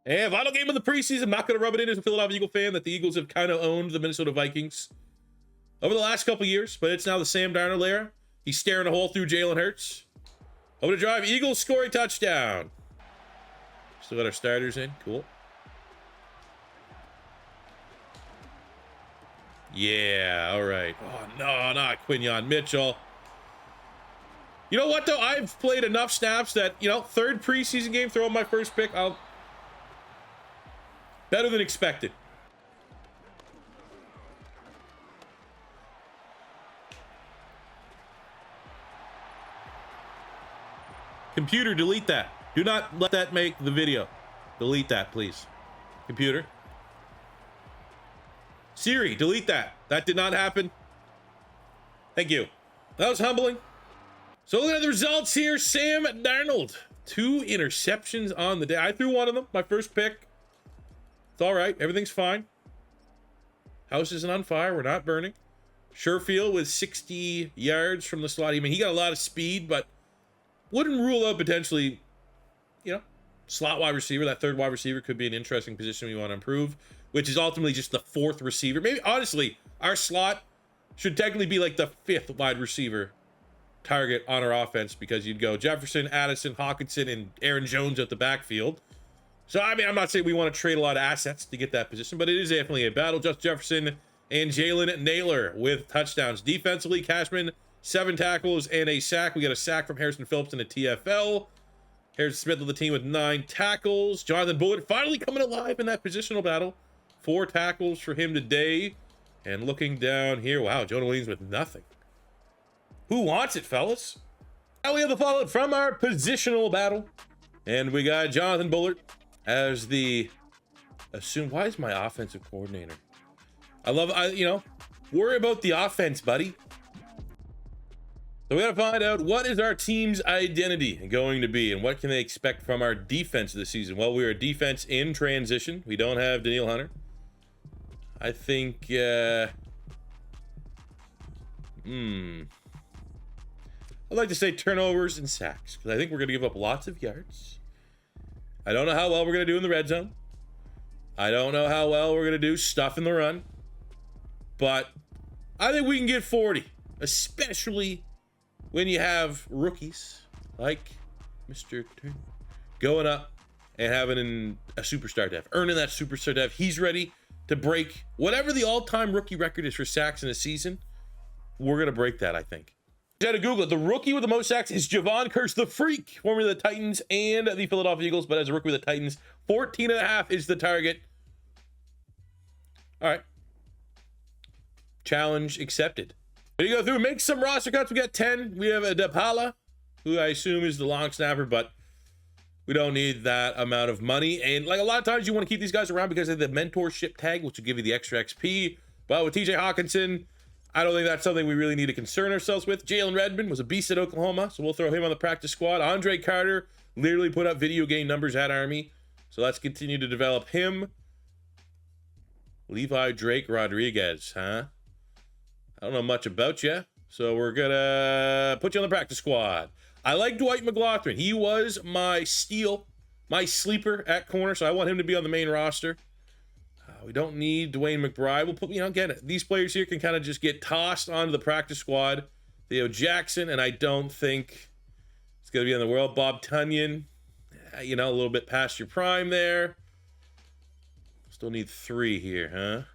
And final game of the preseason. I'm not going to rub it in as a Philadelphia Eagle fan that the Eagles have kind of owned the Minnesota Vikings over the last couple years, but it's now the Sam Darnold era. He's staring a hole through Jalen Hurts. Over to drive. Eagles score a touchdown. Still got our starters in. Cool. Yeah, all right. Oh, no, not Quinyon Mitchell. You know what, though? I've played enough snaps that, you know, third preseason game, throwing my first pick, better than expected. Computer, delete that. Do not let that make the video. Delete that, please. Computer. Siri, delete that. That did not happen. Thank you. That was humbling. So look at the results here. Sam Darnold. 2 interceptions on the day. I threw one of them. My first pick. It's all right. Everything's fine. House isn't on fire. We're not burning. Sherfield with 60 yards from the slot. I mean, he got a lot of speed, but wouldn't rule out potentially, you know, slot wide receiver. That third wide receiver could be an interesting position we want to improve, which is ultimately just the 4th receiver. Maybe, honestly, our slot should technically be like the 5th wide receiver target on our offense, because you'd go Jefferson, Addison, Hawkinson, and Aaron Jones at the backfield. So, I mean, I'm not saying we want to trade a lot of assets to get that position, but it is definitely a battle. Just Jefferson and Jalen Naylor with touchdowns. Defensively, Cashman, 7 tackles and a sack. We got a sack from Harrison Phillips in the TFL. Harrison Smith of the team with 9 tackles. Jonathan Bullard finally coming alive in that positional battle. 4 tackles for him today. And looking down here, wow, Jonah Williams with nothing. Who wants it, fellas? Now we have the follow-up from our positional battle. And we got Jonathan Bullard as the why is my offensive coordinator? You know, worry about the offense, buddy. So we got to find out what is our team's identity going to be, and what can they expect from our defense this season. Well, we're a defense in transition. We don't have Danielle Hunter. I think, I'd like to say turnovers and sacks, because I think we're going to give up lots of yards. I don't know how well we're going to do in the red zone. I don't know how well we're going to do stuffing the run. But I think we can get 40, especially when you have rookies like Mr. Turner going up and having a superstar dev, earning that superstar dev. He's ready to break whatever the all-time rookie record is for sacks in a season. We're going to break that, I think. I had to Google it. The rookie with the most sacks is Javon Curse, the freak, formerly the Titans and the Philadelphia Eagles, but as a rookie with the Titans, 14.5 is the target. All right. Challenge accepted. There you go through, make some roster cuts. We got 10. We have a DePala, who I assume is the long snapper, but we don't need that amount of money. And like a lot of times you want to keep these guys around because of the mentorship tag, which will give you the extra XP. But with TJ Hawkinson, I don't think that's something we really need to concern ourselves with. Jalen Redmond was a beast at Oklahoma, so we'll throw him on the practice squad. Andre Carter literally put up video game numbers at Army, so let's continue to develop him. Levi Drake Rodriguez, huh? I don't know much about you, so we're gonna put you on the practice squad. I like Dwight McLaughlin. He was my steal, my sleeper at corner, so I want him to be on the main roster. We don't need Dwayne McBride. We'll put, again, these players here can kind of just get tossed onto the practice squad. Theo Jackson, and I don't think it's going to be in the world. Bob Tunyon, a little bit past your prime there. Still need 3 here,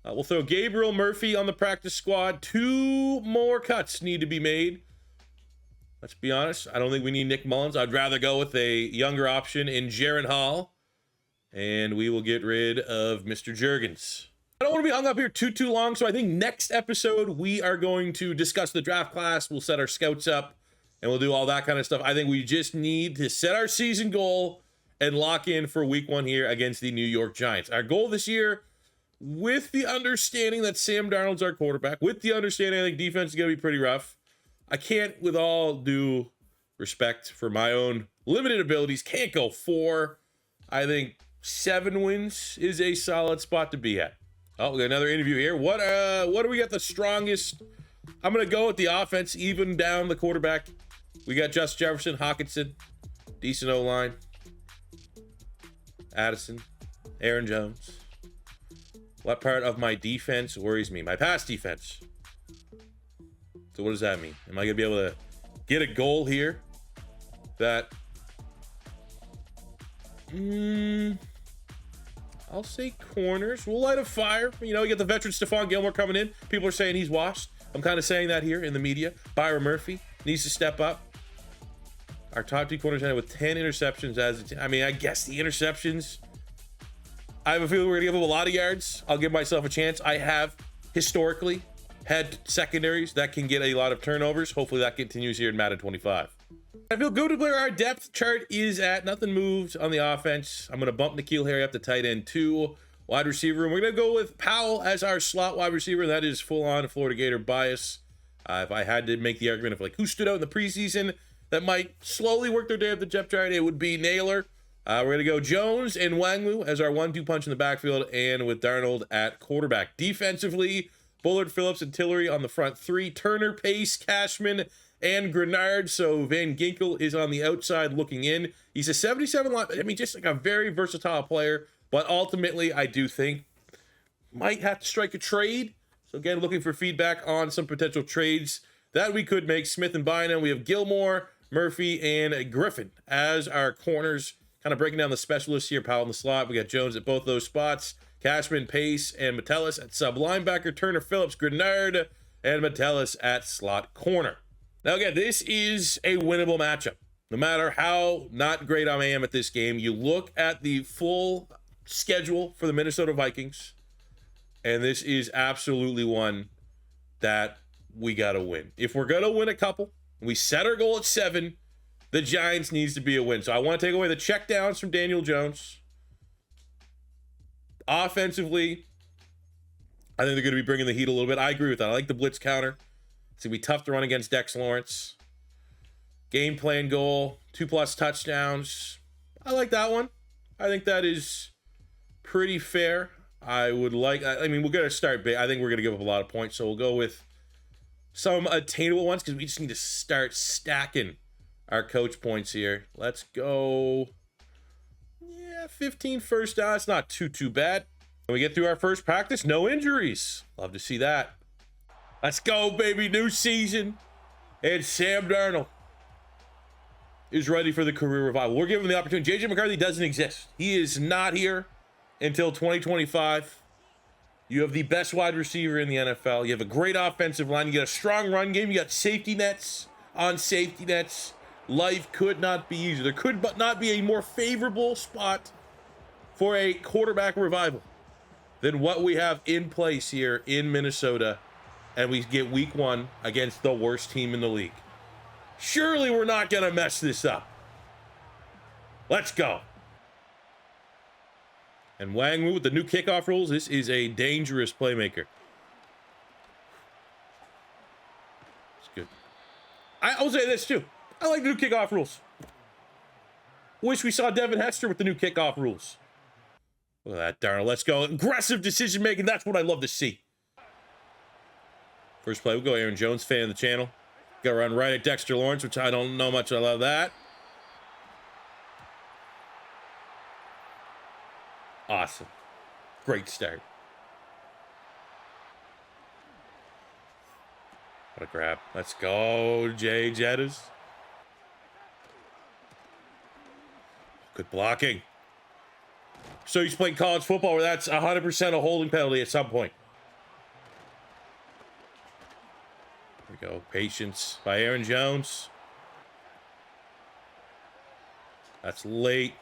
huh? We'll throw Gabriel Murphy on the practice squad. 2 more cuts need to be made. Let's be honest. I don't think we need Nick Mullins. I'd rather go with a younger option in Jaron Hall. And we will get rid of Mr. Juergens. I don't want to be hung up here too long, so I think next episode we are going to discuss the draft class. We'll set our scouts up, and we'll do all that kind of stuff. I think we just need to set our season goal and lock in for week 1 here against the New York Giants. Our goal this year, with the understanding that Sam Darnold's our quarterback, with the understanding I think defense is going to be pretty rough. I can't, with all due respect for my own limited abilities, can't go 4. I think 7 wins is a solid spot to be at. Oh, we got another interview here. What do we got the strongest? I'm going to go with the offense, even down the quarterback. We got Justin Jefferson, Hawkinson, decent O-line, Addison, Aaron Jones. What part of my defense worries me? My pass defense. So what does that mean? Am I going to be able to get a goal here that... I'll say corners. We'll light a fire. You get the veteran Stephon Gilmore coming in. People are saying he's washed. I'm kind of saying that here in the media. Byron Murphy needs to step up. Our top 2 corners ended with 10 interceptions. I guess the interceptions. I have a feeling we're going to give up a lot of yards. I'll give myself a chance. I have historically had secondaries that can get a lot of turnovers. Hopefully that continues here in Madden 25. I feel good to where our depth chart is at. Nothing moved on the offense. I'm going to bump N'Keal Harry up to tight end 2. Wide receiver. And we're going to go with Powell as our slot wide receiver. That is full-on Florida Gator bias. If I had to make the argument of who stood out in the preseason that might slowly work their day up the depth chart, it would be Naylor. We're going to go Jones and Wangwu as our 1-2 punch in the backfield, and with Darnold at quarterback. Defensively, Bullard, Phillips, and Tillery on the front 3. Turner, Pace, Cashman, and Grenard. So Van Ginkel is on the outside looking in. He's a 77 line. Just like a very versatile player. But ultimately, I do think might have to strike a trade. So again, looking for feedback on some potential trades that we could make. Smith and Bynum. We have Gilmore, Murphy, and Griffin as our corners. Kind of breaking down the specialists here. Powell in the slot. We got Jones at both those spots. Cashman, Pace, and Metellus at sub linebacker. Turner, Phillips, Grenard, and Metellus at slot corner. Now, again, this is a winnable matchup. No matter how not great I am at this game, you look at the full schedule for the Minnesota Vikings, and this is absolutely one that we got to win. If we're going to win a couple, we set our goal at 7, the Giants needs to be a win. So I want to take away the checkdowns from Daniel Jones. Offensively, I think they're going to be bringing the heat a little bit. I agree with that. I like the blitz counter. It's going to be tough to run against Dex Lawrence. Game plan goal, 2+ touchdowns. I like that one. I think that is pretty fair. We're going to start big. I think we're going to give up a lot of points, so we'll go with some attainable ones because we just need to start stacking our coach points here. Let's go. 15 first down. It's not too bad. When we get through our first practice, no injuries. Love to see that. Let's go, baby. New season. And Sam Darnold is ready for the career revival. We're giving him the opportunity. JJ McCarthy doesn't exist. He is not here until 2025. You have the best wide receiver in the NFL. You have a great offensive line. You got a strong run game. You got safety nets on safety nets. Life could not be easier. There could not be a more favorable spot for a quarterback revival than what we have in place here in Minnesota. And we get week 1 against the worst team in the league. Surely we're not going to mess this up. Let's go. And Wangwu with the new kickoff rules. This is a dangerous playmaker. It's good. I will say this too. I like the new kickoff rules. Wish we saw Devin Hester with the new kickoff rules. Look at that, Darnold. Let's go. Aggressive decision making. That's what I love to see. First play, we'll go Aaron Jones, fan of the channel. Got to run right at Dexter Lawrence, which I don't know much. I love that. Awesome. Great start. What a grab. Let's go, Jay Jettas. Good blocking. So he's playing college football where that's 100% a holding penalty at some point. There we go. Patience by Aaron Jones. That's late.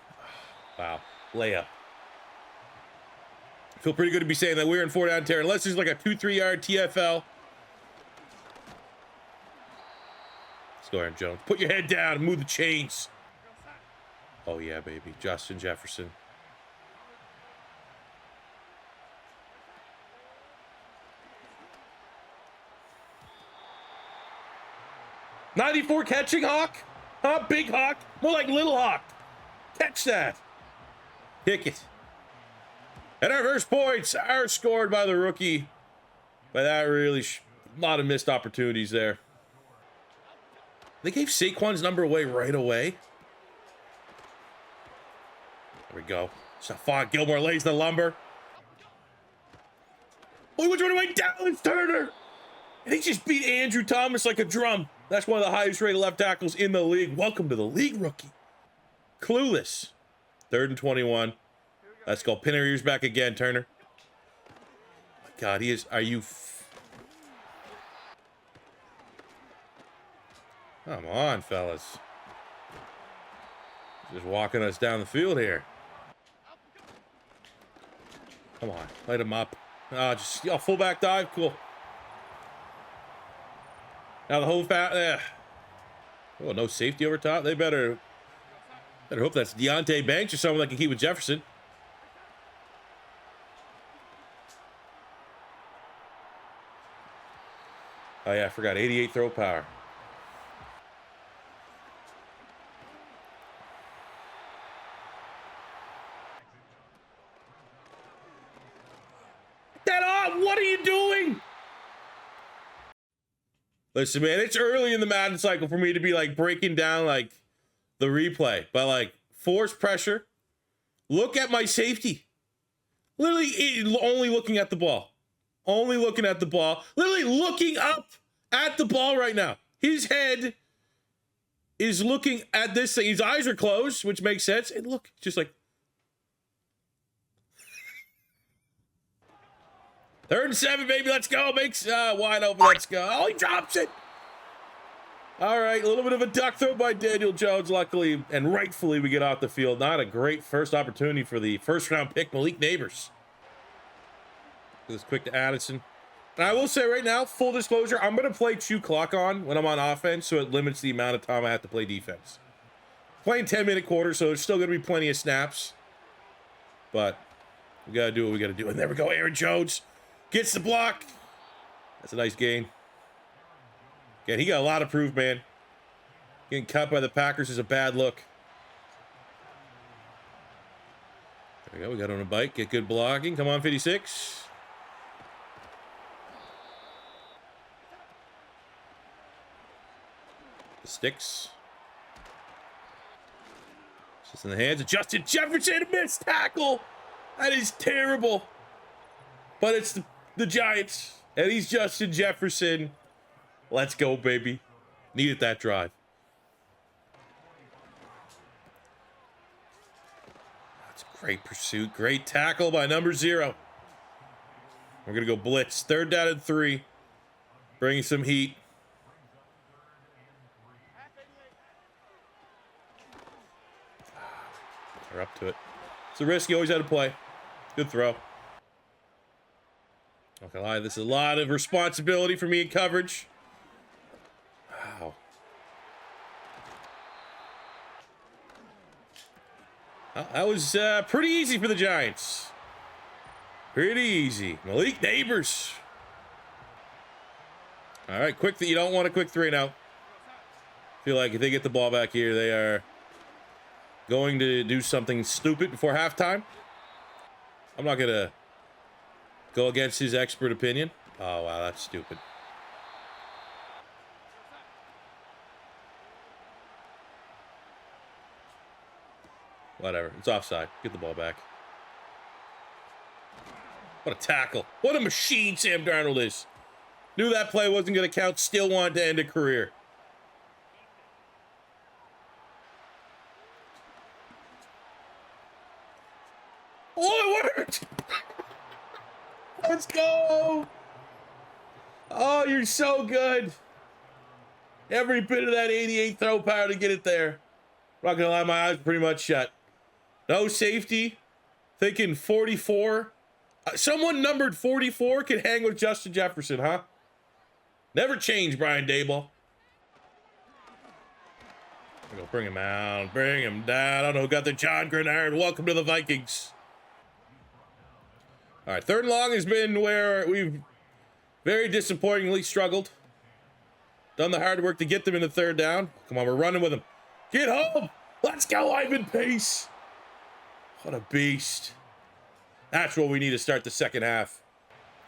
Wow. Layup. Feel pretty good to be saying that we're in 4-down territory, unless there's like a 2-3 yard TFL. Let's go, Aaron Jones. Put your head down and move the chains. Oh, yeah, baby. Justin Jefferson. '94 catching Hawk? Huh? Big Hawk? More like Little Hawk. Catch that. Kick it. And our first points are scored by the rookie. By that, really, a lot of missed opportunities there. They gave Saquon's number away right away. There we go. Stephon Gilmore lays the lumber. Oh, he was running away. Dallas Turner. And he just beat Andrew Thomas like a drum. That's one of the highest rated left tackles in the league. Welcome to the league, rookie. Clueless. 3rd and 21. Let's go. Pin our ears back again, Turner. God, he is. Are you? Come on, fellas. Just walking us down the field here. Come on, light him up. Just fullback dive. Cool. Now the whole oh, no safety over top. They better hope that's Deontay Banks or someone that can keep with Jefferson. Oh yeah, I forgot. 88 throw power. What are you doing? Listen, man, it's early in the Madden cycle for me to be like breaking down like the replay, but like force pressure. Look at my safety. Literally only looking at the ball. Only looking at the ball. Literally looking up at the ball right now. His head is looking at this thing. His eyes are closed, which makes sense. And look, just like 3rd and 7, baby. Let's go. Makes wide open. Let's go. Oh, he drops it. All right. A little bit of a duck throw by Daniel Jones. Luckily and rightfully, we get off the field. Not a great first opportunity for the first-round pick, Malik Neighbors. This quick to Addison. And I will say right now, full disclosure, I'm going to play chew clock on when I'm on offense, so it limits the amount of time I have to play defense. Playing 10-minute quarters, so there's still going to be plenty of snaps. But we got to do what we got to do. And there we go. Aaron Jones gets the block. That's a nice gain. Again, he got a lot of proof, man. Getting cut by the Packers is a bad look. There we go. We got on a bike. Get good blocking. Come on, 56. The sticks. Just in the hands of Justin Jefferson. A missed tackle. That is terrible. But it's the Giants. And he's Justin Jefferson. Let's go, baby. Needed that drive. That's a great pursuit. Great tackle by number 0. We're going to go blitz. 3rd down and 3. Bringing some heat. They're up to it. It's a risk you always had to play. Good throw. Not gonna lie, this is a lot of responsibility for me in coverage. Wow. That was pretty easy for the Giants. Pretty easy. Malik Neighbors. All right, you don't want a quick 3 now. Feel like if they get the ball back here, they are going to do something stupid before halftime. I'm not gonna go against his expert opinion. Oh, wow, that's stupid. Whatever. It's offside. Get the ball back. What a tackle. What a machine Sam Darnold is. Knew that play wasn't going to count. Still wanted to end a career. Oh, it worked. Let's go. Oh, you're so good. Every bit of that 88 throw power to get it there. I'm not going to lie, my eyes are pretty much shut. No safety. Thinking 44. Someone numbered 44 can hang with Justin Jefferson, huh? Never change, Brian Daboll. Go bring him out. Bring him down. I don't know who got the John Grenard. Welcome to the Vikings. All right, 3rd and long has been where we've very disappointingly struggled. Done the hard work to get them in the 3rd down. Come on, we're running with them. Get home. Let's go, Ivan Pace. What a beast. That's what we need to start the 2nd half.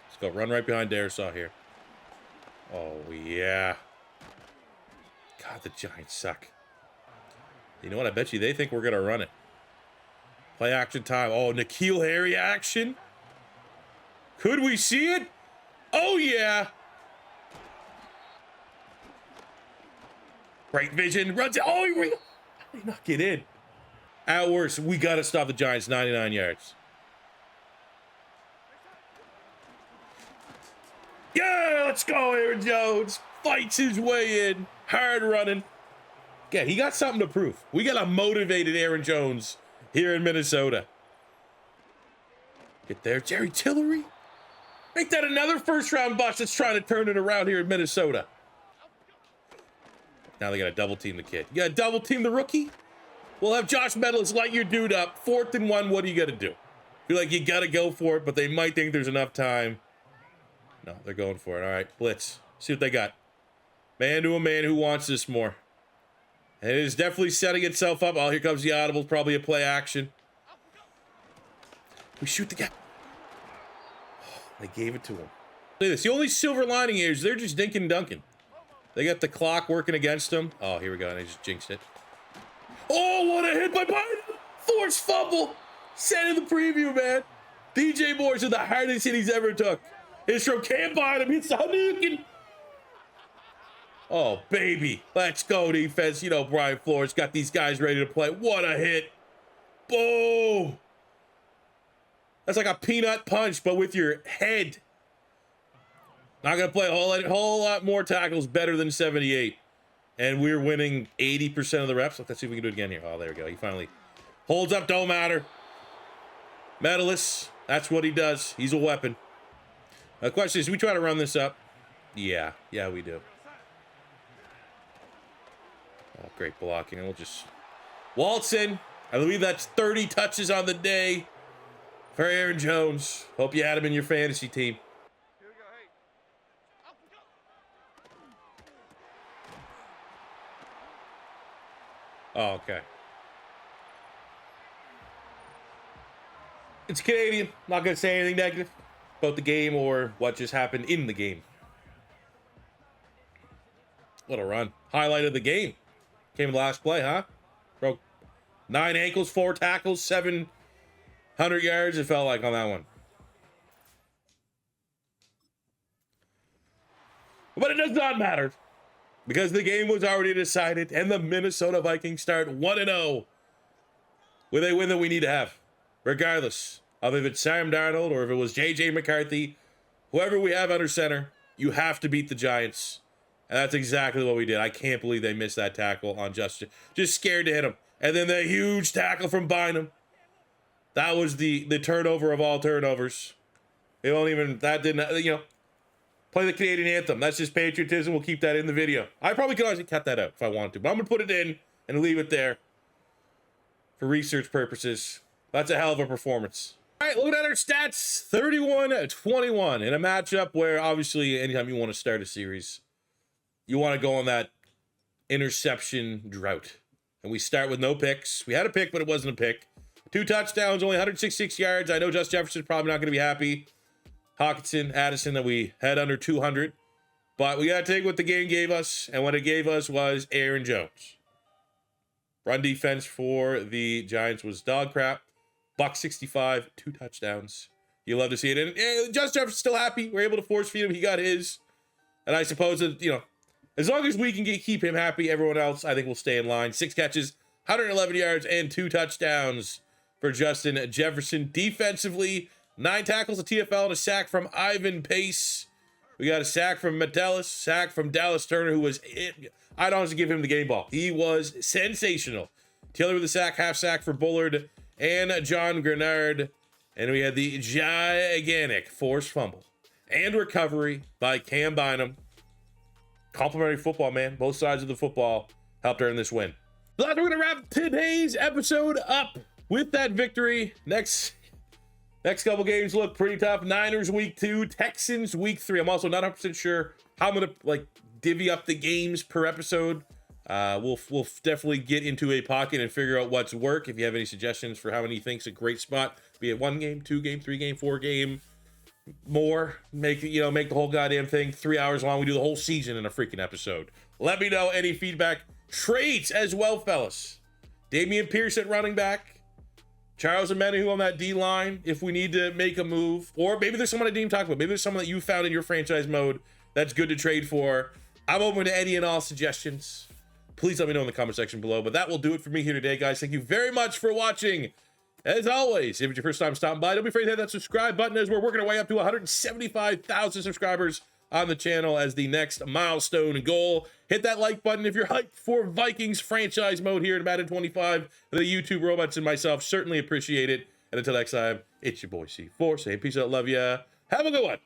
Let's go run right behind Darisaw here. Oh, yeah. God, the Giants suck. You know what? I bet you they think we're going to run it. Play action time. Oh, N'Keal Harry action. Could we see it? Oh, yeah. Great vision. Runs it. Oh, he did not get in. At worst, we got to stop the Giants 99 yards. Yeah, let's go, Aaron Jones. Fights his way in. Hard running. Yeah, he got something to prove. We got a motivated Aaron Jones here in Minnesota. Get there, Jerry Tillery. Make that another 1st-round bust that's trying to turn it around here in Minnesota. Now they got to double-team the kid. You got to double-team the rookie? We'll have Josh Meadows light your dude up. 4th and 1, what are you going to do? Feel like you got to go for it, but they might think there's enough time. No, they're going for it. All right, blitz. See what they got. Man to a man who wants this more. And it is definitely setting itself up. Oh, here comes the audible. Probably a play action. We shoot the guy. Oh, they gave it to him. Look at this. The only silver lining here is they're just dinking dunking. They got the clock working against them. Oh, here we go. And they just jinxed it. Oh, what a hit by Biden. Forced fumble. Said in the preview, man. DJ Moore's the hardest hit he's ever took. It's from Cam Bynum. Hits the Hadouken. Oh, baby. Let's go, defense. You know, Brian Flores got these guys ready to play. What a hit. Boom. That's like a peanut punch, but with your head. Not going to play a whole lot more tackles better than 78. And we're winning 80% of the reps. Let's see if we can do it again here. Oh, there we go. He finally holds up. Don't matter. Medalist. That's what he does. He's a weapon. The question is, we try to run this up? Yeah. Yeah, we do. Oh, great blocking. And we'll just waltz in. I believe that's 30 touches on the day for Aaron Jones. Hope you had him in your fantasy team. Oh, okay. It's Canadian. Not going to say anything negative about the game or what just happened in the game. What a run. Highlight of the game. Came in the last play, huh? Broke 9 ankles, 4 tackles, 700 yards, it felt like on that one. But it does not matter because the game was already decided and the Minnesota Vikings start 1-0 with a win that we need to have. Regardless of if it's Sam Darnold or if it was J.J. McCarthy, whoever we have under center, you have to beat the Giants. And that's exactly what we did. I can't believe they missed that tackle on Justin. Just scared to hit him. And then the huge tackle from Bynum. That was the turnover of all turnovers. They won't even, that didn't, you know, play the Canadian anthem. That's just patriotism. We'll keep that in the video. I probably could always cut that out if I wanted to, but I'm going to put it in and leave it there for research purposes. That's a hell of a performance. All right, looking at our stats, 31-21 in a matchup where obviously anytime you want to start a series, you want to go on that interception drought. And we start with no picks. We had a pick, but it wasn't a pick. 2 touchdowns, only 166 yards. I know Justin Jefferson's probably not going to be happy. Hawkinson, Addison, that we had under 200. But we got to take what the game gave us. And what it gave us was Aaron Jones. Run defense for the Giants was dog crap. $165, 2 touchdowns, You love to see it. And Justin Jefferson's still happy. We're able to force feed him. He got his. And I suppose that, as long as we can keep him happy, everyone else, I think, will stay in line. 6 catches, 111 yards, and 2 touchdowns for Justin Jefferson. Defensively, 9 tackles, a TFL, and a sack from Ivan Pace. We got a sack from Metellus, sack from Dallas Turner, who was I'd honestly give him the game ball. He was sensational. Taylor with a sack, half sack for Bullard and John Grenard. And we had the gigantic forced fumble and recovery by Cam Bynum. Complimentary football, man. Both sides of the football helped earn this win. So that's, we're going to wrap today's episode up with that victory. Next couple games look pretty tough. Niners week 2, Texans week 3. I'm also not 100% sure how I'm going to divvy up the games per episode. We'll definitely get into a pocket and figure out what's work. If you have any suggestions for how many you think's a great spot, be it 1 game, 2 game, 3 game, 4 game, more, make the whole goddamn thing 3 hours long. We do the whole season in a freaking episode. Let me know any feedback, trades as well, fellas. Damian Pierce at running back, Charles Omenihu on that D line. If we need to make a move, or maybe there's someone I didn't even talk about. Maybe there's someone that you found in your franchise mode that's good to trade for. I'm open to any and all suggestions. Please let me know in the comment section below. But that will do it for me here today, guys. Thank you very much for watching. As always, if it's your first time stopping by, don't be afraid to hit that subscribe button, as we're working our way up to 175,000 subscribers on the channel as the next milestone goal. Hit that like button if you're hyped for Vikings franchise mode here in Madden 25. The YouTube robots and myself certainly appreciate it. And until next time, it's your boy C4 saying peace out, love ya. Have a good one.